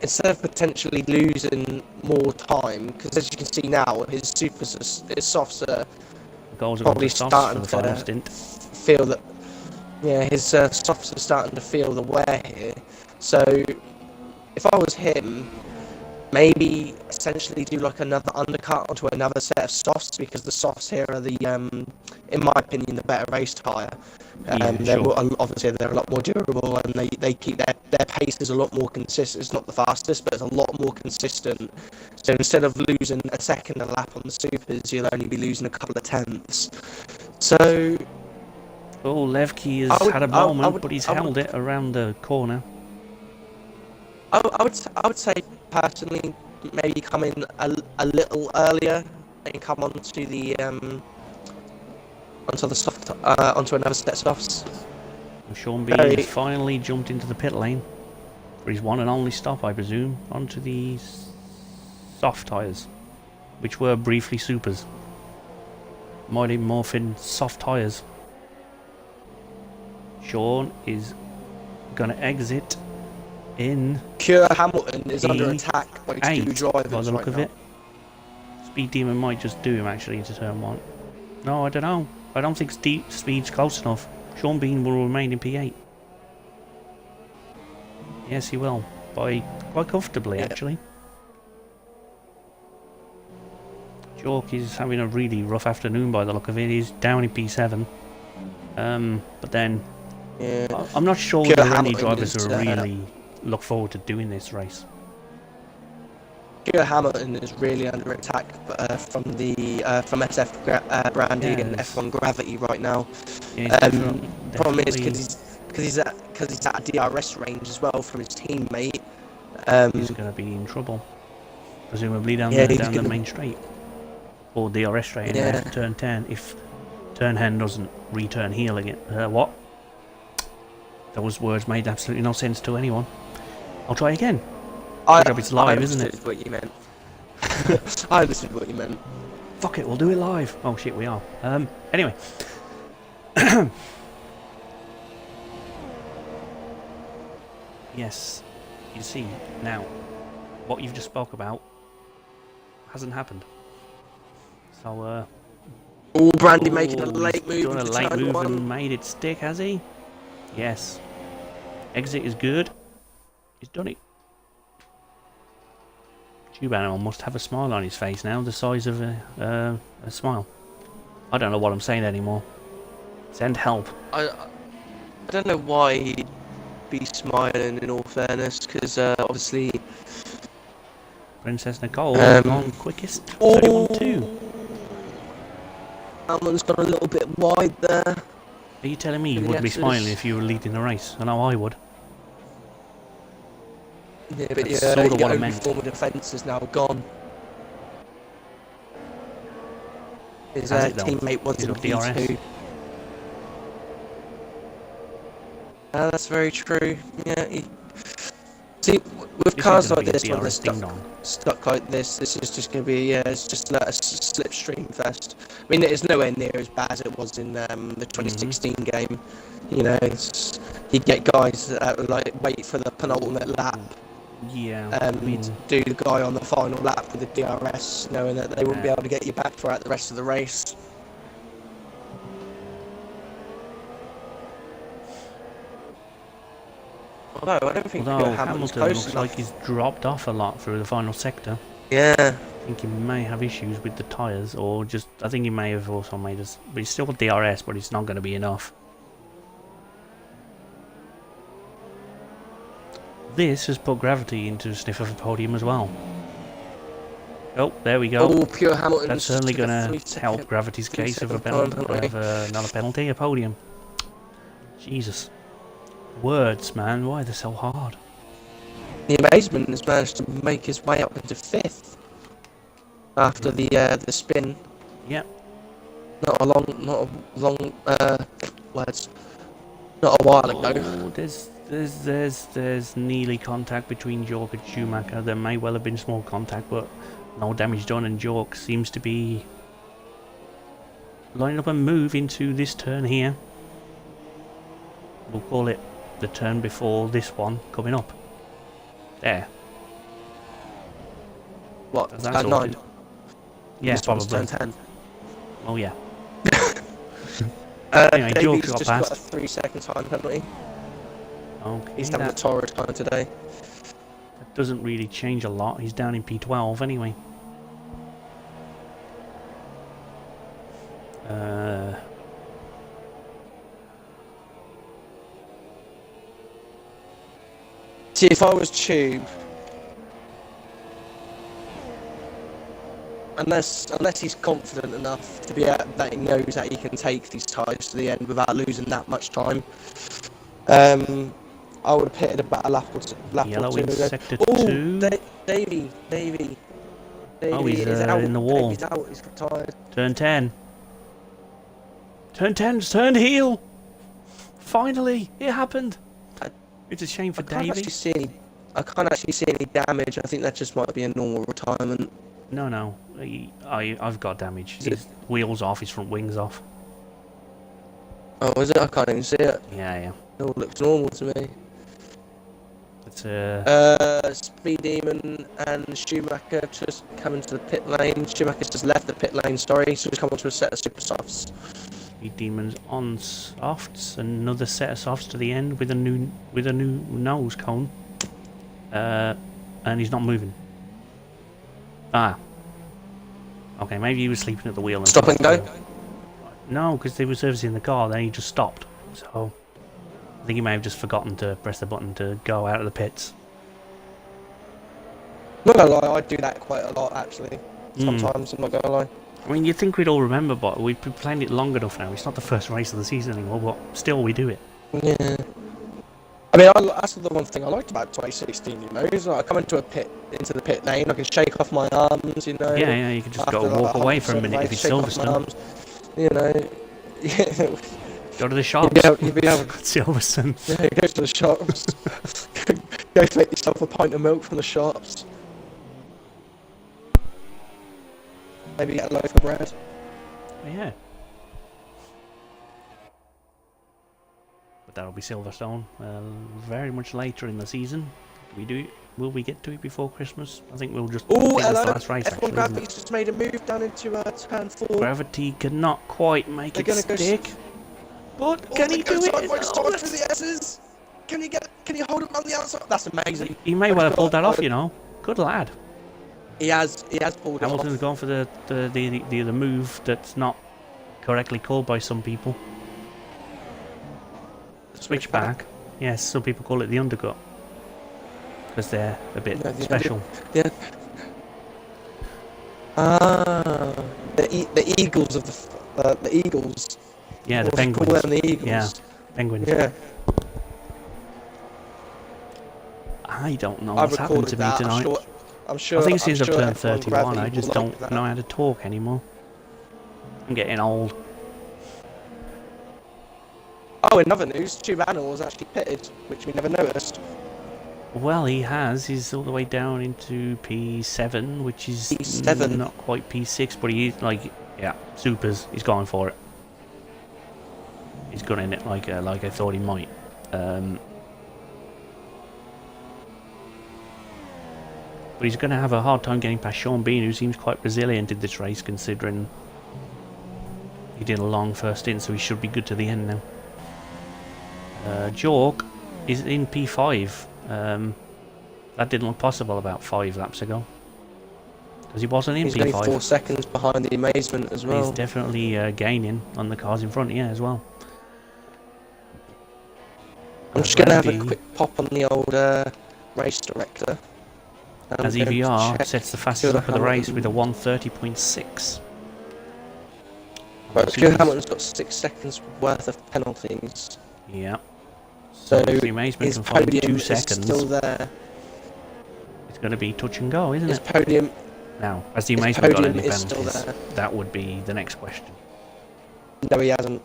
S2: Instead of potentially losing more time, because as you can see now, his softs are probably starting to feel that. Yeah, his softs are starting to feel the wear here. So if I was him, maybe essentially do like another undercut onto another set of softs, because the softs here are the, in my opinion, the better race tyre. Obviously they're a lot more durable, and they keep their pace is a lot more consistent. It's not the fastest, but it's a lot more consistent. So instead of losing a second a lap on the supers, you'll only be losing a couple of tenths. So.
S1: Oh, Levke has had a moment, but he's held it around the corner.
S2: I would say personally, maybe come in a little earlier and come onto the onto another set of softs.
S1: Sean B has finally jumped into the pit lane for his one and only stop, I presume, onto the soft tyres, which were briefly supers. Mighty Morphin soft tyres. Sean is going to exit in.
S2: Cure Hamilton is under attack by two drivers
S1: by the look of it. Speed Demon might just do him actually into turn 1. No, I don't know. I don't think speed's close enough. Sean Bean will remain in P8. Yes, he will. By quite comfortably, actually. York is having a really rough afternoon by the look of it. He's down in P7. But then
S2: Yeah.
S1: I'm not sure
S2: Pure
S1: there are any
S2: Hamilton
S1: drivers
S2: is,
S1: who really look forward to doing this race.
S2: Pure Hamilton is really under attack from Brandy and
S1: Yes.
S2: F1 Gravity right now.
S1: Yeah, he's
S2: Problem is
S1: definitely
S2: because he's at a DRS range as well from his teammate.
S1: he's going to be in trouble, presumably down
S2: Yeah,
S1: the main straight or DRS straight in
S2: Yeah.
S1: turn 10 if turn 10 doesn't return heel again. What? Those words made absolutely no sense to anyone. I'll try again. Good job it's live, isn't it?
S2: What you meant. I understood what you meant.
S1: Fuck it, we'll do it live. Oh shit, we are. Anyway. Yes, you see, now, what you've just spoke about hasn't happened. So,
S2: Brandy making a late move.
S1: Done a late move and made it stick, has he? Yes. Exit is good. He's done it. Tube Animal must have a smile on his face now, the size of a smile. I don't know what I'm saying anymore. Send help.
S2: I don't know why he'd be smiling, in all fairness, because obviously
S1: Princess Nicole gone quickest. 31-2.
S2: Hamilton's gone a little bit wide there.
S1: Are you telling me you would be smiling if you were leading the race? I know I would.
S2: Yeah, but
S1: That's sort of what I meant.
S2: form of defence is now gone. His
S1: Has it, though?
S2: teammate was
S1: He's
S2: in
S1: got DRS.
S2: P2. That's very true. Yeah. See, with cars like this, when they're stuck like this is just going to be it's just a slipstream fest. I mean, it is nowhere near as bad as it was in the 2016 game. You know, you get guys that like wait for the penultimate lap.
S1: Yeah.
S2: Do the guy on the final lap with the DRS, knowing that they wouldn't be able to get you back throughout the rest of the race. Although I don't think
S1: Hamilton looks like he's dropped off a lot through the final sector.
S2: Yeah.
S1: I think he may have issues with the tyres, or just I think he may have also made us. But he's still got DRS, but it's not going to be enough. This has put Gravity into a sniff of a podium as well. Oh, there we go.
S2: Oh, Pure Hamilton.
S1: That's certainly going to help Gravity's case of another penalty, a podium. Jesus. Words, man, why are they so hard?
S2: The Amazement has managed to make his way up into 5th after the spin.
S1: Yep.
S2: Not a long words. Not a while ago.
S1: Oh, there's nearly contact between Jork and Schumacher. There may well have been small contact, but no damage done, and Jork seems to be lining up a move into this turn here. We'll call it the turn before this one coming up. There.
S2: What?
S1: Turn 9? Yeah, probably.
S2: Turn 10.
S1: Oh yeah.
S2: Anyway,
S1: Jork's
S2: got
S1: past.
S2: Got a 3-second time penalty.
S1: Okay,
S2: He's having a torrid time today.
S1: That doesn't really change a lot. He's down in P12 anyway.
S2: See, if I was Tube, unless he's confident enough to be that he knows that he can take these tyres to the end without losing that much time, I would have pitted about a lap or two.
S1: Yellow in sector 2.
S2: Davey.
S1: Oh, he's
S2: out.
S1: In the wall.
S2: He's out. He's retired.
S1: Turn 10. Turn 10's turned heel. Finally, it happened. It's a shame for Davey.
S2: I can't actually see any damage. I think that just might be a normal retirement.
S1: No. I've got damage. His wheels off, his front wings off.
S2: Oh, is it? I can't even see it.
S1: Yeah.
S2: It all looks normal to me.
S1: It's
S2: Speed Demon and Schumacher just come into the pit lane. Schumacher's just left the pit lane, sorry, so he's come onto a set of super softs.
S1: Speed Demon's on softs, another set of softs to the end with a new nose cone. And he's not moving. Okay, maybe he was sleeping at the wheel. And
S2: Stop and go?
S1: No, because they were servicing the car, then he just stopped. So, I think he may have just forgotten to press the button to go out of the pits.
S2: Not gonna lie, I do that quite a lot actually. Sometimes, I'm not gonna lie.
S1: I mean, you'd think we'd all remember, but we've been playing it long enough now. It's not the first race of the season anymore, but still we do it.
S2: Yeah. I mean, that's the one thing I liked about 2016, you know, is like I come into the pit lane, I can shake off my arms, you know.
S1: Yeah, you can just go walk away for a minute if it's Silverstone.
S2: You know, yeah.
S1: Go to the shops.
S2: You'd be able
S1: Silverstone.
S2: Yeah, go to the shops. Go make yourself a pint of milk from the shops. Maybe get a loaf of bread.
S1: Yeah. But that'll be Silverstone. Very much later in the season. Will we get to it before Christmas? I think we'll just.
S2: Oh,
S1: hello!
S2: The last race, F1 Gravity's just made a move down into turn 4.
S1: Gravity cannot quite make it stick. But can he do it?
S2: Through the S's. Can he hold him on the outside? That's amazing.
S1: He may well have pulled that off, you know. Good lad.
S2: He has pulled it off.
S1: Hamilton's gone for the move that's not correctly called by some people. Switch back. Yes, some people call it the undercut. Because they're a bit special.
S2: Yeah. The Eagles of the Eagles.
S1: Yeah, the Penguins.
S2: Call them the Eagles.
S1: Yeah, Penguins.
S2: Yeah.
S1: I don't know what's happened to me tonight.
S2: I'm sure.
S1: I think since I've turned
S2: F1
S1: 31, I just don't know how to talk anymore. I'm getting old.
S2: Oh, in other news, Chubano was actually pitted, which we never noticed.
S1: Well, he has. He's all the way down into P7, which is
S2: P7.
S1: Not quite P6, but he's like, yeah, supers. He's going for it. He's gunning it like I thought he might. But he's going to have a hard time getting past Sean Bean, who seems quite resilient in this race, considering he did a long first stint, so he should be good to the end now. Jork is in P5. That didn't look possible about 5 laps ago. Because he wasn't in P5.
S2: He's only 4 seconds behind the Amazement as well.
S1: He's definitely gaining on the cars in front, yeah, as well.
S2: I'm just going to have a quick pop on the old race director.
S1: As EVR sets the fastest lap of the race with a 1:30.6.
S2: Right, Stuart Hamilton's got 6 seconds worth of penalties.
S1: Yeah.
S2: So
S1: the Amazement
S2: his
S1: can find
S2: podium
S1: 2
S2: is
S1: seconds.
S2: still there.
S1: It's going to be touch and go, isn't
S2: His
S1: it?
S2: podium.
S1: Now, has the Amazement got any
S2: is still
S1: penalties?
S2: there.
S1: That would be the next question.
S2: No, he hasn't.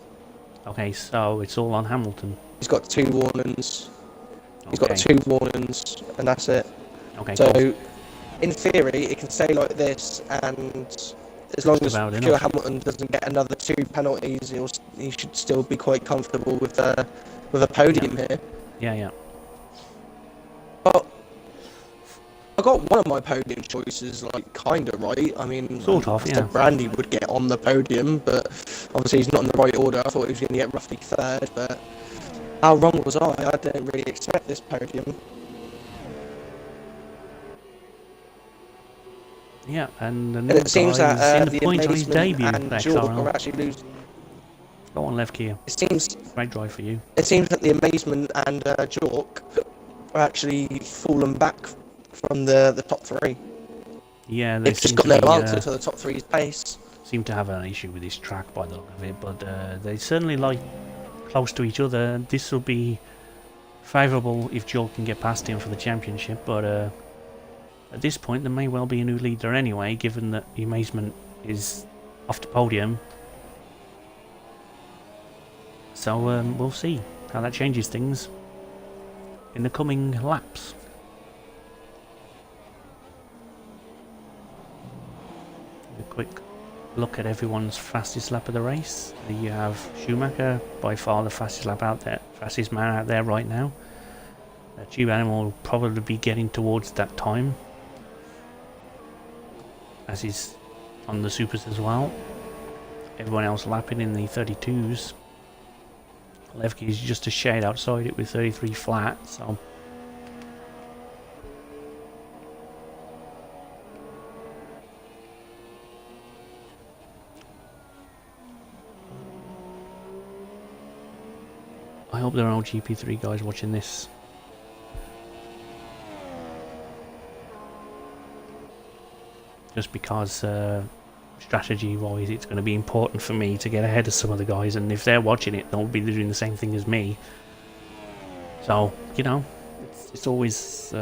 S1: Okay, so it's all on Hamilton.
S2: He's got 2 warnings. He's
S1: Okay.
S2: got 2 warnings, and that's it.
S1: Okay,
S2: So,
S1: cool.
S2: in theory, it can stay like this, and as long as Stuart Hamilton doesn't get another 2 penalties, he should still be quite comfortable with a podium here.
S1: Yeah.
S2: But I got one of my podium choices kind of right. I mean,
S1: Sort of, yeah.
S2: Brandy would get on the podium, but obviously he's not in the right order. I thought he was going to get roughly 3rd, but how wrong was I? I didn't really expect this podium.
S1: Yeah, and the new
S2: It seems
S1: guy
S2: that
S1: is in
S2: the
S1: the point on his
S2: Amazement
S1: debut.
S2: and Jordan are actually losing.
S1: Go on, Lev Kia. Great drive for you.
S2: It seems that the Amazement and Jork are actually fallen back from the top 3.
S1: Yeah,
S2: they've just got no answer to the top 3's pace.
S1: Seem to have an issue with this track by the look of it, but they certainly like close to each other. This will be favourable if Jork can get past him for the championship, but at this point there may well be a new leader anyway, given that the Amazement is off the podium. So we'll see how that changes things in the coming laps. A quick look at everyone's fastest lap of the race. You have Schumacher, by far the fastest lap out there, fastest man out there right now. Tube Animal will probably be getting towards that time, as he's on the supers as well. Everyone else lapping in the 32s. Levke is just a shade outside it with 33 flat, so hope there are no GP3 guys watching this. Just because strategy-wise it's going to be important for me to get ahead of some of the guys, and if they're watching it, they'll be doing the same thing as me. So, you know, it's always...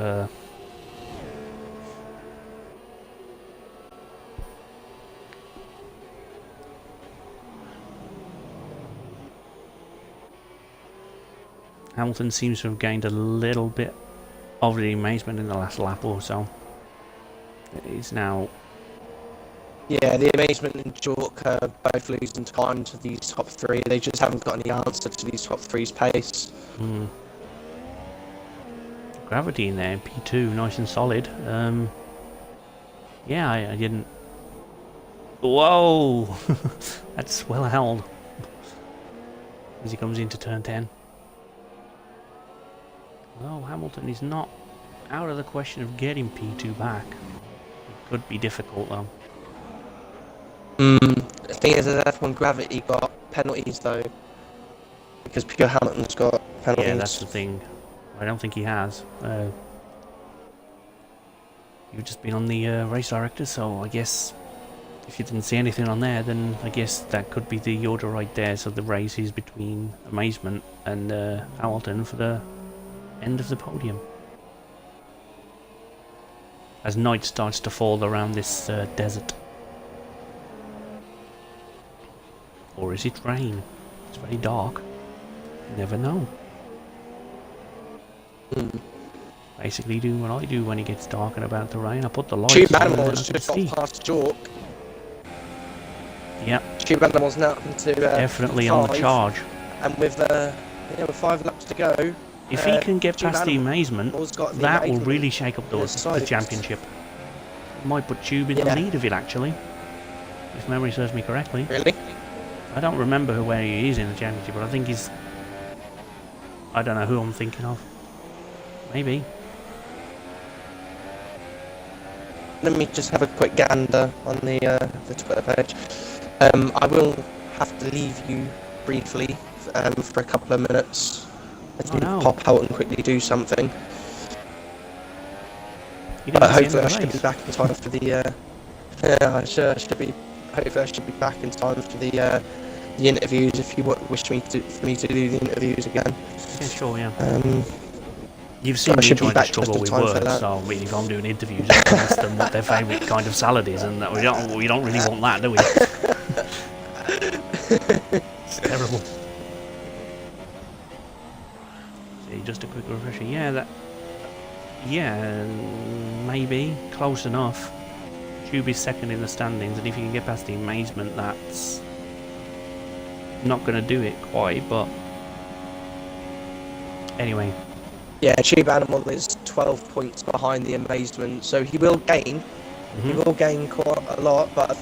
S1: Hamilton seems to have gained a little bit of the amazement in the last lap or so. He's now...
S2: Yeah, the amazement and Jork are both losing time to these top three. They just haven't got any answer to these top three's pace.
S1: Gravity in there, P2, nice and solid. Yeah, I didn't... Whoa! That's well held. As he comes into turn 10. Well, Hamilton is not out of the question of getting P2 back. It could be difficult though.
S2: The thing is that F1 Gravity got penalties though, because Pure Hamilton's got penalties.
S1: Yeah, that's the thing. I don't think he has. You've just been on the race director, so I guess if you didn't see anything on there, then I guess that could be the order right there. So the race is between Amazement and Hamilton for the end of the podium. As night starts to fall around this desert. Or is it rain? It's very dark. You never know. Basically do what I do when it gets dark and about to rain. I put the lights
S2: Tube
S1: on
S2: Animals
S1: and
S2: just
S1: see.
S2: got past Jork.
S1: Yep.
S2: Tube Animals now up into
S1: Definitely on the charge.
S2: And with 5 laps to go.
S1: If he can get past the amazement, that will really shake up the championship. Might put Tube in the lead of it actually, if memory serves me correctly.
S2: Really?
S1: I don't remember where he is in the championship, but I think he's... I don't know who I'm thinking of. Maybe.
S2: Let me just have a quick gander on the Twitter page. I will have to leave you briefly for a couple of minutes. I need to pop out and quickly do something. But hopefully I should be back in time for the... I should be... Hopefully I should be back in time for the interviews if you wish me to do the interviews again.
S1: Yeah, sure, yeah. You've seen me trying to struggle with work, so I mean, if I'm doing interviews, I can ask them what their favourite kind of salad is, and we don't really want that, do we? It's terrible. See, just a quick refresher. Yeah, maybe close enough. Tube is second in the standings, and if you can get past the amazement, that's not going to do it quite, but anyway.
S2: Yeah, Tube Animal is 12 points behind the amazement, so he will gain. He will gain quite a lot, but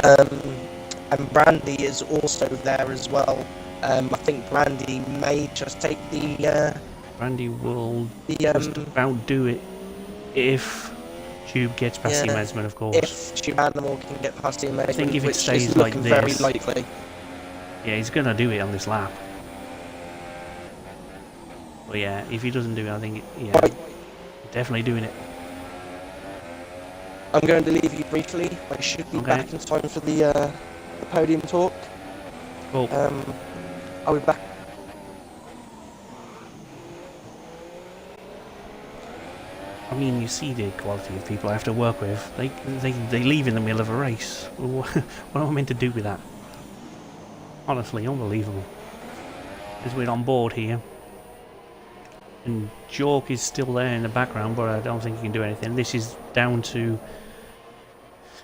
S2: and Brandy is also there as well. I think Brandy may just take the. Brandy
S1: will just about do it if Tube gets past the amazement, of course.
S2: If Tube Animal can get past the amazement,
S1: I think if it stays like this, very likely. Yeah, he's gonna do it on this lap. But yeah, if he doesn't do it, I think definitely doing it.
S2: I'm going to leave you briefly. I should be back in time for the podium talk.
S1: Cool.
S2: I'll be back.
S1: I mean, you see the quality of people I have to work with. They leave in the middle of a race. What am I meant to do with that? Honestly, unbelievable. Because we're on board here. And Jork is still there in the background, but I don't think he can do anything. This is down to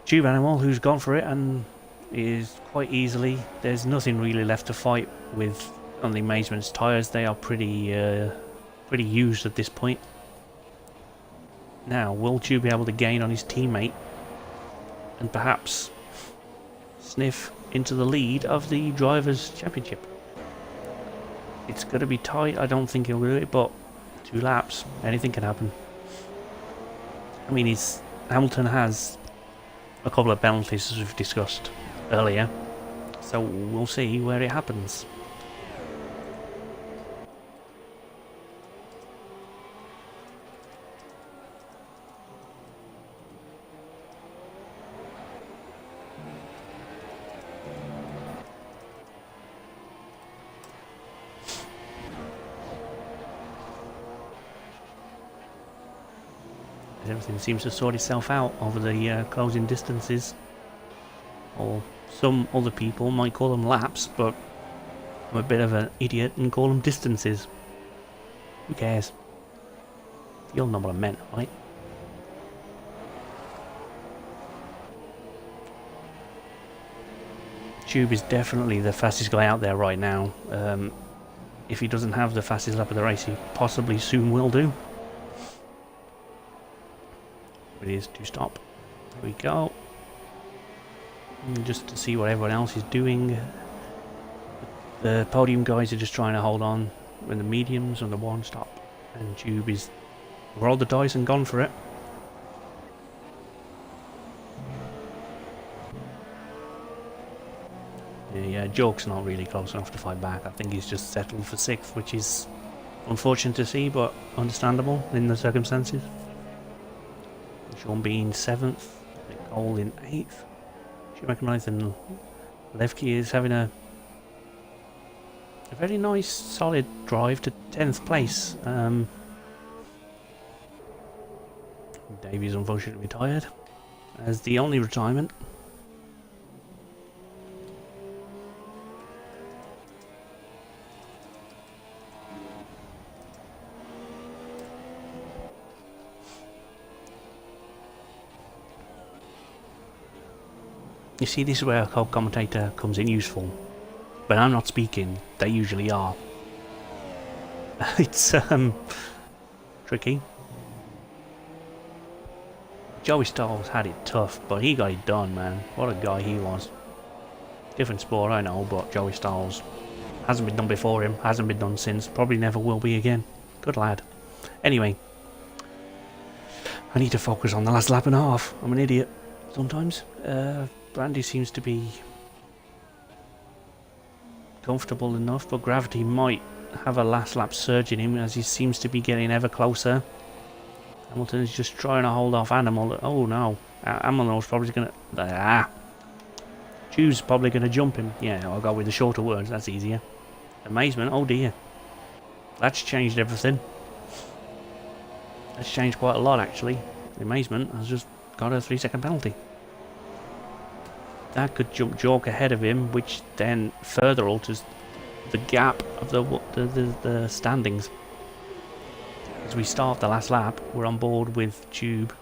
S1: Tube Animal, who's gone for it and is quite easily. There's nothing really left to fight with on the Amazement's tyres. They are pretty used at this point. Now, will Tube be able to gain on his teammate and perhaps sniff into the lead of the Drivers' Championship? It's going to be tight. I don't think he'll do it, but 2 laps, anything can happen. I mean, Hamilton has a couple of penalties, as we've discussed earlier, so we'll see where it happens. Everything seems to sort itself out over the closing distances. Or some other people might call them laps, but I'm a bit of an idiot and call them distances. Who cares? You'll know what I meant, right? Tube is definitely the fastest guy out there right now. If he doesn't have the fastest lap of the race, he possibly soon will do. It is to stop. There we go. And just to see what everyone else is doing. The podium guys are just trying to hold on with the mediums on the one stop. And Tube is rolled the dice and gone for it. Yeah, Joke's not really close enough to fight back. I think he's just settled for 6th, which is unfortunate to see, but understandable in the circumstances. Sean Bean 7th, Nicole in 8th. Schumacher 9th, and Levke is having a very nice, solid drive to 10th place. Davies unfortunately retired as the only retirement. You see, this is where a co-commentator comes in useful. But I'm not speaking, they usually are. It's tricky. Joey Styles had it tough, but he got it done, man. What a guy he was. Different sport, I know, but Joey Styles hasn't been done before him, hasn't been done since, probably never will be again. Good lad. Anyway, I need to focus on the last lap and a half. I'm an idiot sometimes. Brandy seems to be comfortable enough, but Gravity might have a last lap surge in him as he seems to be getting ever closer. Hamilton is just trying to hold off Animal. Oh no, Hamilton's probably going to... Tube's probably going to jump him. Yeah, I'll go with the shorter words, that's easier. Amazement, oh dear. That's changed everything. That's changed quite a lot actually. Amazement has just got a 3-second penalty. That could jump Jork ahead of him, which then further alters the gap of the standings. As we start the last lap, we're on board with Tube.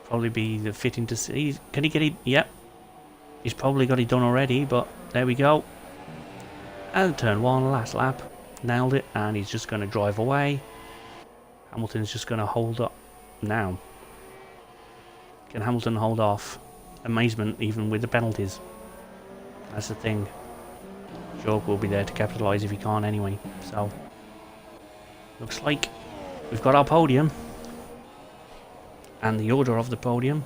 S1: Probably be the fitting to see. Can he get it? Yep. He's probably got it done already, but there we go. And turn 1, last lap. Nailed it, and he's just going to drive away. Hamilton's just going to hold up now. Can Hamilton hold off Amazement even with the penalties? That's the thing. Jork will be there to capitalise if he can't anyway. So, looks like we've got our podium. And the order of the podium.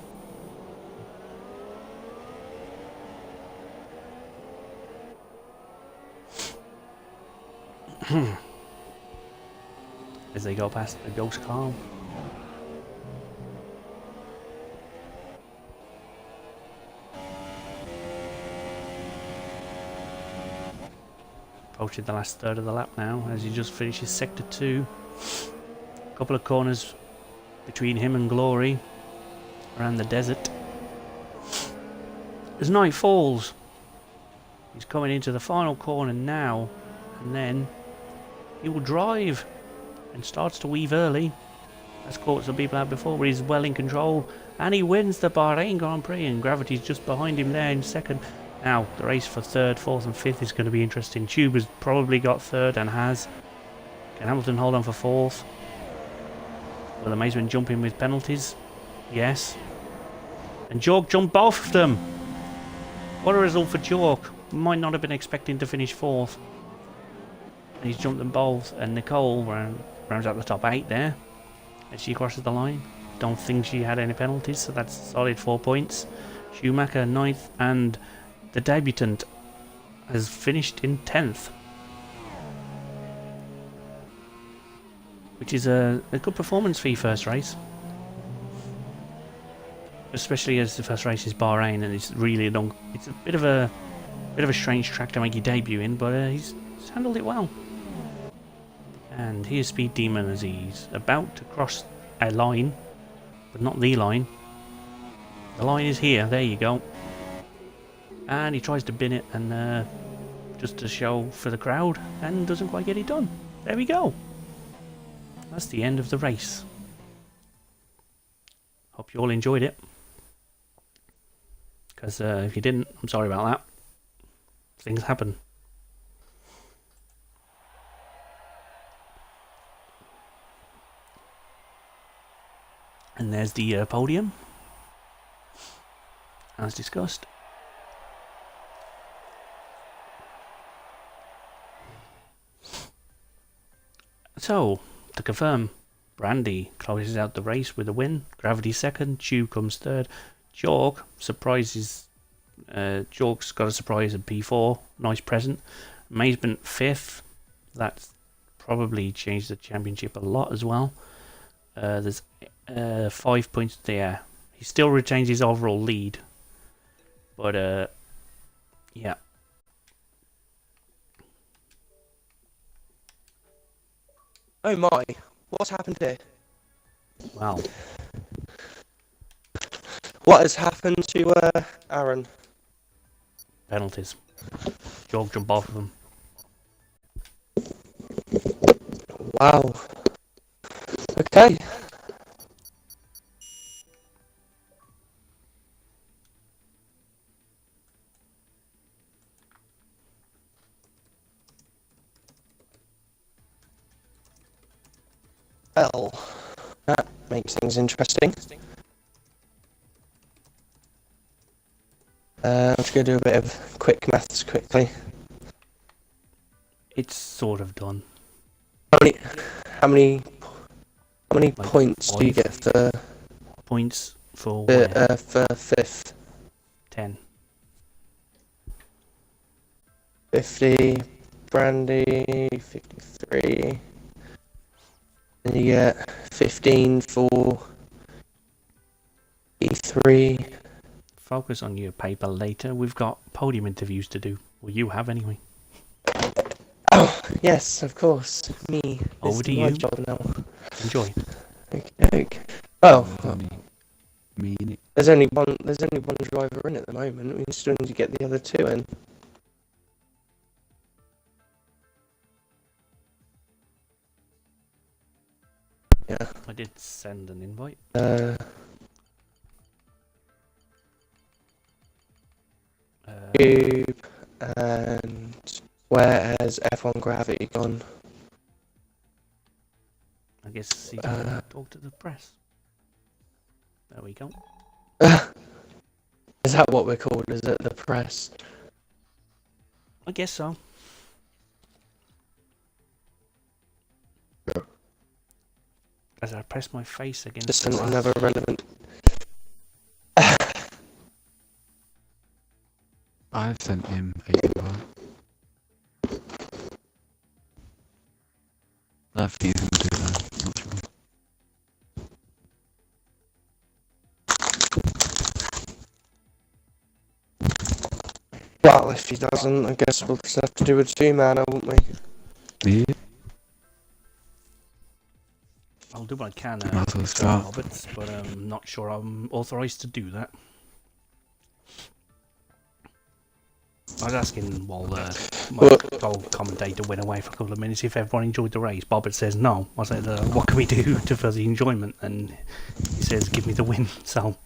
S1: As they go past the ghost car. Approaching the last third of the lap now as he just finishes sector 2. A couple of corners between him and Glory around the desert. As night falls, he's coming into the final corner now, and then he will drive and starts to weave early. That's caught some people out before, but he's well in control, and he wins the Bahrain Grand Prix, and Gravity's just behind him there in second. Now, the race for 3rd, 4th and 5th is going to be interesting. Tube has probably got 3rd and has. Can Hamilton hold on for 4th? Will Amazement jump in with penalties? Yes. And Jork jumped both of them. What a result for Jork. Might not have been expecting to finish 4th. And he's jumped them both. And Nicole rounds out the top 8 there. As she crosses the line. Don't think she had any penalties, so that's solid 4 points. Schumacher 9th, and the debutant has finished in 10th. Which is a good performance for your first race. Especially as the first race is Bahrain, and it's really it's a bit of a strange track to make your debut in, but he's handled it well. And here's Speed Demon as he's about to cross a line, but not the line. The line is here. There you go. And he tries to bin it, and just to show for the crowd, and doesn't quite get it done. There we go. That's the end of the race. Hope you all enjoyed it. Because if you didn't, I'm sorry about that. Things happen. And there's the podium, as discussed. So, to confirm, Brandy closes out the race with a win. Gravity second. Tube comes third. Jorg surprises. Jorg's got a surprise at P4. Nice present. Amazement fifth. That's probably changed the championship a lot as well. There's 5 points there. He still retains his overall lead. But, yeah.
S2: Oh my, what's happened here?
S1: Wow.
S2: What has happened to Aaron?
S1: Penalties. Jorg jumped off of him.
S2: Wow. Okay. Well, that makes things interesting. I'm just going to do a bit of quick maths quickly.
S1: It's sort of done.
S2: How many
S1: Like
S2: points do you get for
S1: points for
S2: fifth?
S1: 10.
S2: 50, Brandy, 53. And you get 15 for E3.
S1: Focus on your paper later. We've got podium interviews to do. Well, you have anyway.
S2: Oh, yes, of course. Me.
S1: Over to
S2: my
S1: you.
S2: job now.
S1: Enjoy.
S2: Okay. Oh,
S3: Me.
S2: there's only one driver in at the moment. We still need to get the other two in. Yeah.
S1: I did send an invite.
S2: Cube, and where has F1 Gravity gone?
S1: I guess he can talk to the press. There we go.
S2: Is that what we're called? Is it the press?
S1: I guess so. As I press my face against
S2: Just
S1: the glass.
S2: another relevant.
S3: I've sent him a invite. I think he's going to do that. Not sure.
S2: Well, if he doesn't, I guess we'll just have to do a two-manner, won't we?
S3: Yeah.
S1: I'll do what I can
S3: Might as well start.
S1: Roberts, but I'm not sure I'm authorised to do that. I was asking while my co-commentator went away for a couple of minutes if everyone enjoyed the race. Bobbert says no. I said, what can we do for the enjoyment? And he says, give me the win. So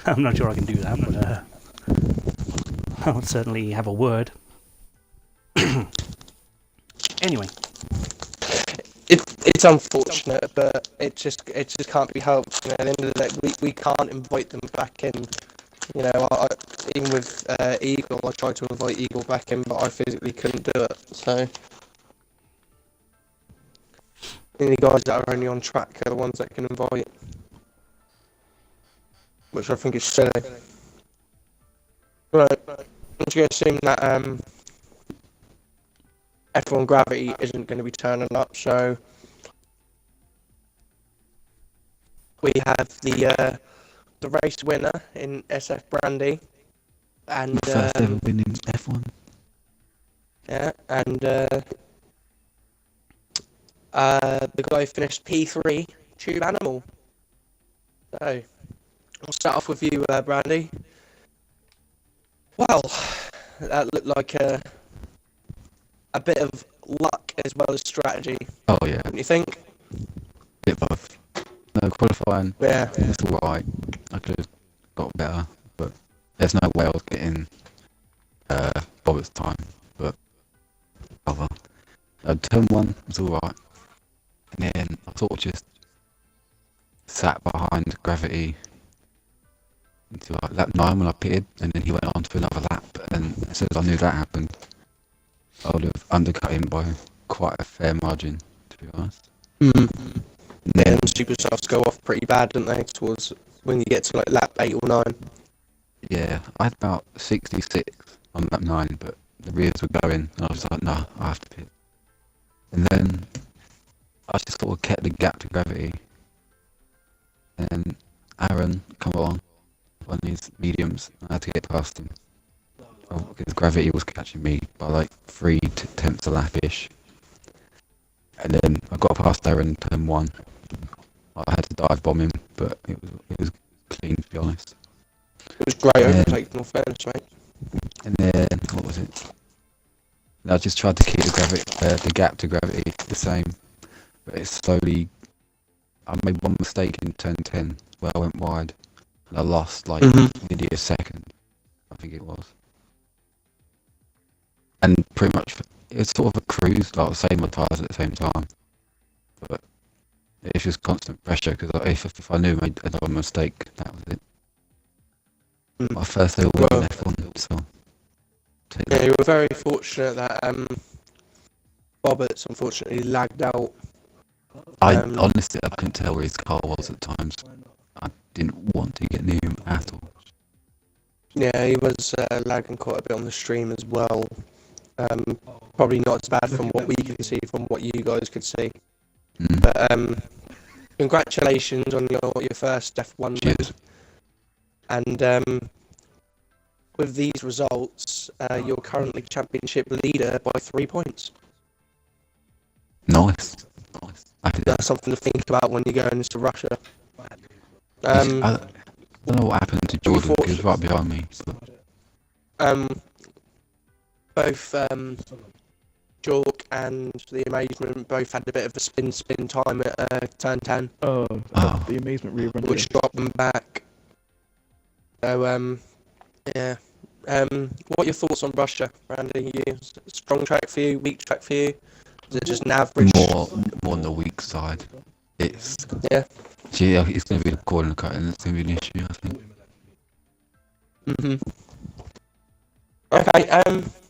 S1: I'm not sure I can do that, but I'll certainly have a word. Anyway.
S2: It's unfortunate, but it just can't be helped. You know, at the end of the day, we can't invite them back in. You know, even with Eagle, I tried to invite Eagle back in, but I physically couldn't do it. So the only guys that are only on track are the ones that can invite, which I think is silly. Right, I'm just going to assume that F1 Gravity isn't going to be turning up, so we have the race winner in SF Brandy, and
S3: First ever win in F1.
S2: yeah, and the guy who finished P3, Tube Animal. So, we'll start off with you, Brandy. Well, that looked like a bit of luck as well as strategy,
S3: Oh yeah,
S2: don't you think?
S3: bit both. No, qualifying,
S2: Yeah.
S3: it's alright. I could have got better, but there's no way I was getting Robert's time. But other, turn one was alright, and then I sort of just sat behind Gravity until like lap 9 when I pitted, and then he went on to another lap, and as soon as I knew that happened, I would have undercut him by quite a fair margin, to be honest.
S2: Mm.
S3: And then,
S2: Then super softs go off pretty bad, don't they? Towards when you get to like lap 8 or 9.
S3: yeah, I had about 66 on lap 9, but the rears were going, and I was like, no, I have to pit. And then I just sort of kept the gap to Gravity, and Aaron come along on his mediums, and I had to get past him. Because Gravity was catching me by like 3 tenths a lap-ish. And then I got past Aaron in turn 1. I had to dive bomb him, but it was clean, to be honest.
S2: It was great
S3: Yeah.
S2: overtake, in all fairness, mate.
S3: And then, what was it? And I just tried to keep the gap to Gravity the same, but it slowly... I made one mistake in turn 10 where I went wide, and I lost like nearly a second, I think it was. And pretty much, it was sort of a cruise, like I was saving my tyres at the same time, but it's just constant pressure, because if I knew I made another mistake, that was it. My first ever win in F1, so... take
S2: Yeah,
S3: that.
S2: you were very fortunate that Roberts unfortunately lagged out.
S3: I honestly, I couldn't tell where his car was at times. I didn't want to get near him at all.
S2: Yeah, he was lagging quite a bit on the stream as well. Probably not as bad from what we can see, from what you guys could see.
S3: Mm.
S2: But congratulations on your first F1 win.
S3: Cheers.
S2: And with these results, you're currently championship leader by 3 points.
S3: Nice. Nice. Happy with that.
S2: That's something to think about when you're going into Russia.
S3: I don't know what happened to Jordan, he was right behind me. But
S2: Both Jork and the Amazement both had a bit of a spin time at turn 10,
S4: The amazement rerun.
S2: which dropped them back. So, yeah. What are your thoughts on Russia, Randy? Strong track for you, weak track for you? Is it just an average?
S3: more on the weak side. It's
S2: Yeah.
S3: it's going to be the corner cut, and it's going to be an issue, I think.
S2: Okay.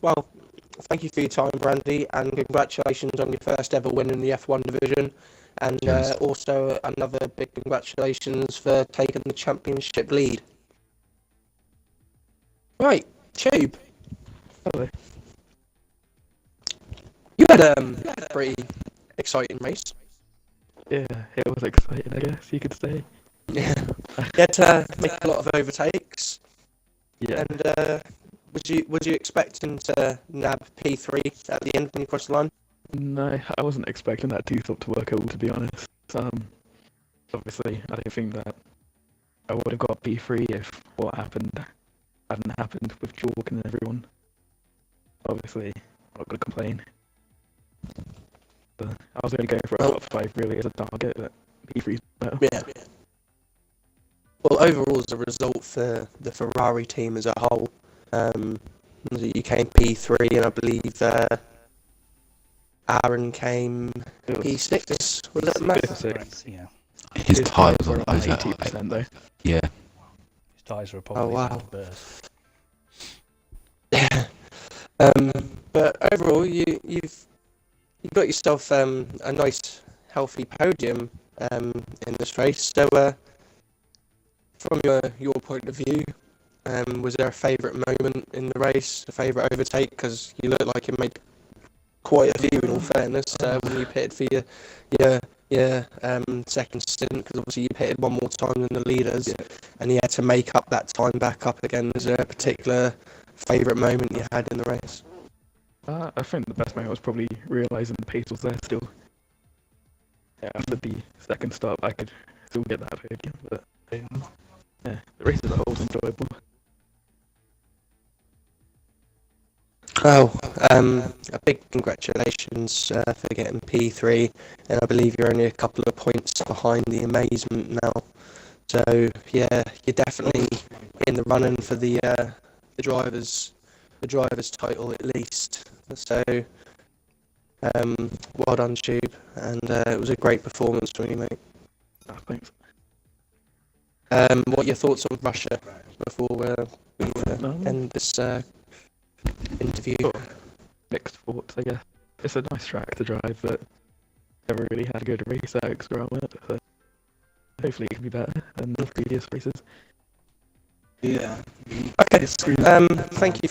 S2: Well, thank you for your time, Brandy, and congratulations on your first ever win in the F1 division, and
S3: Cheers.
S2: also another big congratulations for taking the championship lead. Right, Tube.
S4: Hello.
S2: You had a pretty exciting race.
S4: Yeah, it was exciting, I guess you could say.
S2: Yeah. You had to make a lot of overtakes,
S4: Yeah.
S2: and was you expecting to nab P3 at the end when you crossed the line?
S4: No, I wasn't expecting that two-stop to work at all, to be honest. Obviously, I don't think that I would have got P3 if what happened hadn't happened with Jork and everyone. Obviously, I'm not going to complain. But I was going to go for a top 5 really as a target, but P3's better.
S2: Yeah. Well, overall, as a result for the Ferrari team as a whole, you came P3, and I believe Aaron came
S4: It was
S2: P6. Was that Matt?
S4: P6.
S1: Correct, yeah.
S3: His tyres
S4: were
S3: on
S4: around
S3: those
S4: 80% though.
S3: yeah.
S1: His tyres were probably
S2: wow.
S1: about to burst.
S2: But overall, you've got yourself a nice, healthy podium in this race. So, from your point of view, was there a favourite moment in the race, a favourite overtake? Because you look like you made quite a few, in all fairness, when you pitted for your second stint, because obviously you pitted one more time than the leaders, and you had to make up that time back up again. Was there a particular favourite moment you had in the race?
S4: I think the best moment was probably realising the pace was there still. Yeah, after the second stop, I could still get that podium, but race as a whole was enjoyable.
S2: Oh, a big congratulations for getting P3, and I believe you're only a couple of points behind the Amazement now. So yeah, you're definitely in the running for the drivers title at least. So well done, Tube, and it was a great performance from you, mate.
S4: Oh, thanks.
S2: What are your thoughts on Russia before we end this interview?
S4: Sort of mixed thoughts, I guess. It's a nice track to drive, but never really had a good race at Extra on it, so hopefully it can be better than the previous races.
S2: Yeah. Okay. Thank you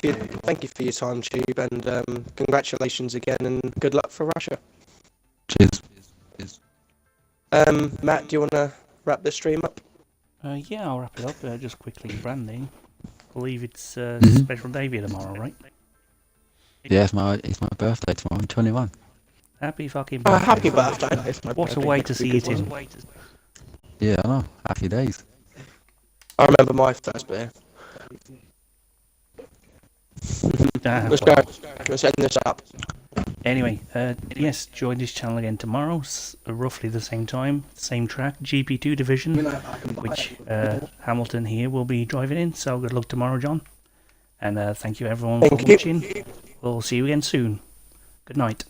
S2: for your time, Tube, and congratulations again, and good luck for Russia.
S3: Cheers.
S2: Matt, do you want to wrap the stream up?
S1: Yeah, I'll wrap it up. Just quickly, Brandy. I believe it's
S3: Mhm.
S1: special day for you tomorrow, right?
S3: Yeah, it's my birthday tomorrow. I'm 21.
S1: Happy fucking birthday.
S2: Happy birthday.
S4: It's my
S1: What a
S4: birthday
S1: way
S4: next
S1: to see
S4: week
S1: it
S4: as
S1: in.
S4: well.
S3: Yeah, I know. Happy days.
S2: I remember my first beer. Let's go. Let's end this up.
S1: Anyway, yes, join this channel again tomorrow, roughly the same time, same track, GP2 division, which Hamilton here will be driving in. So good luck tomorrow, John. And thank you everyone for watching. We'll see you again soon. Good night.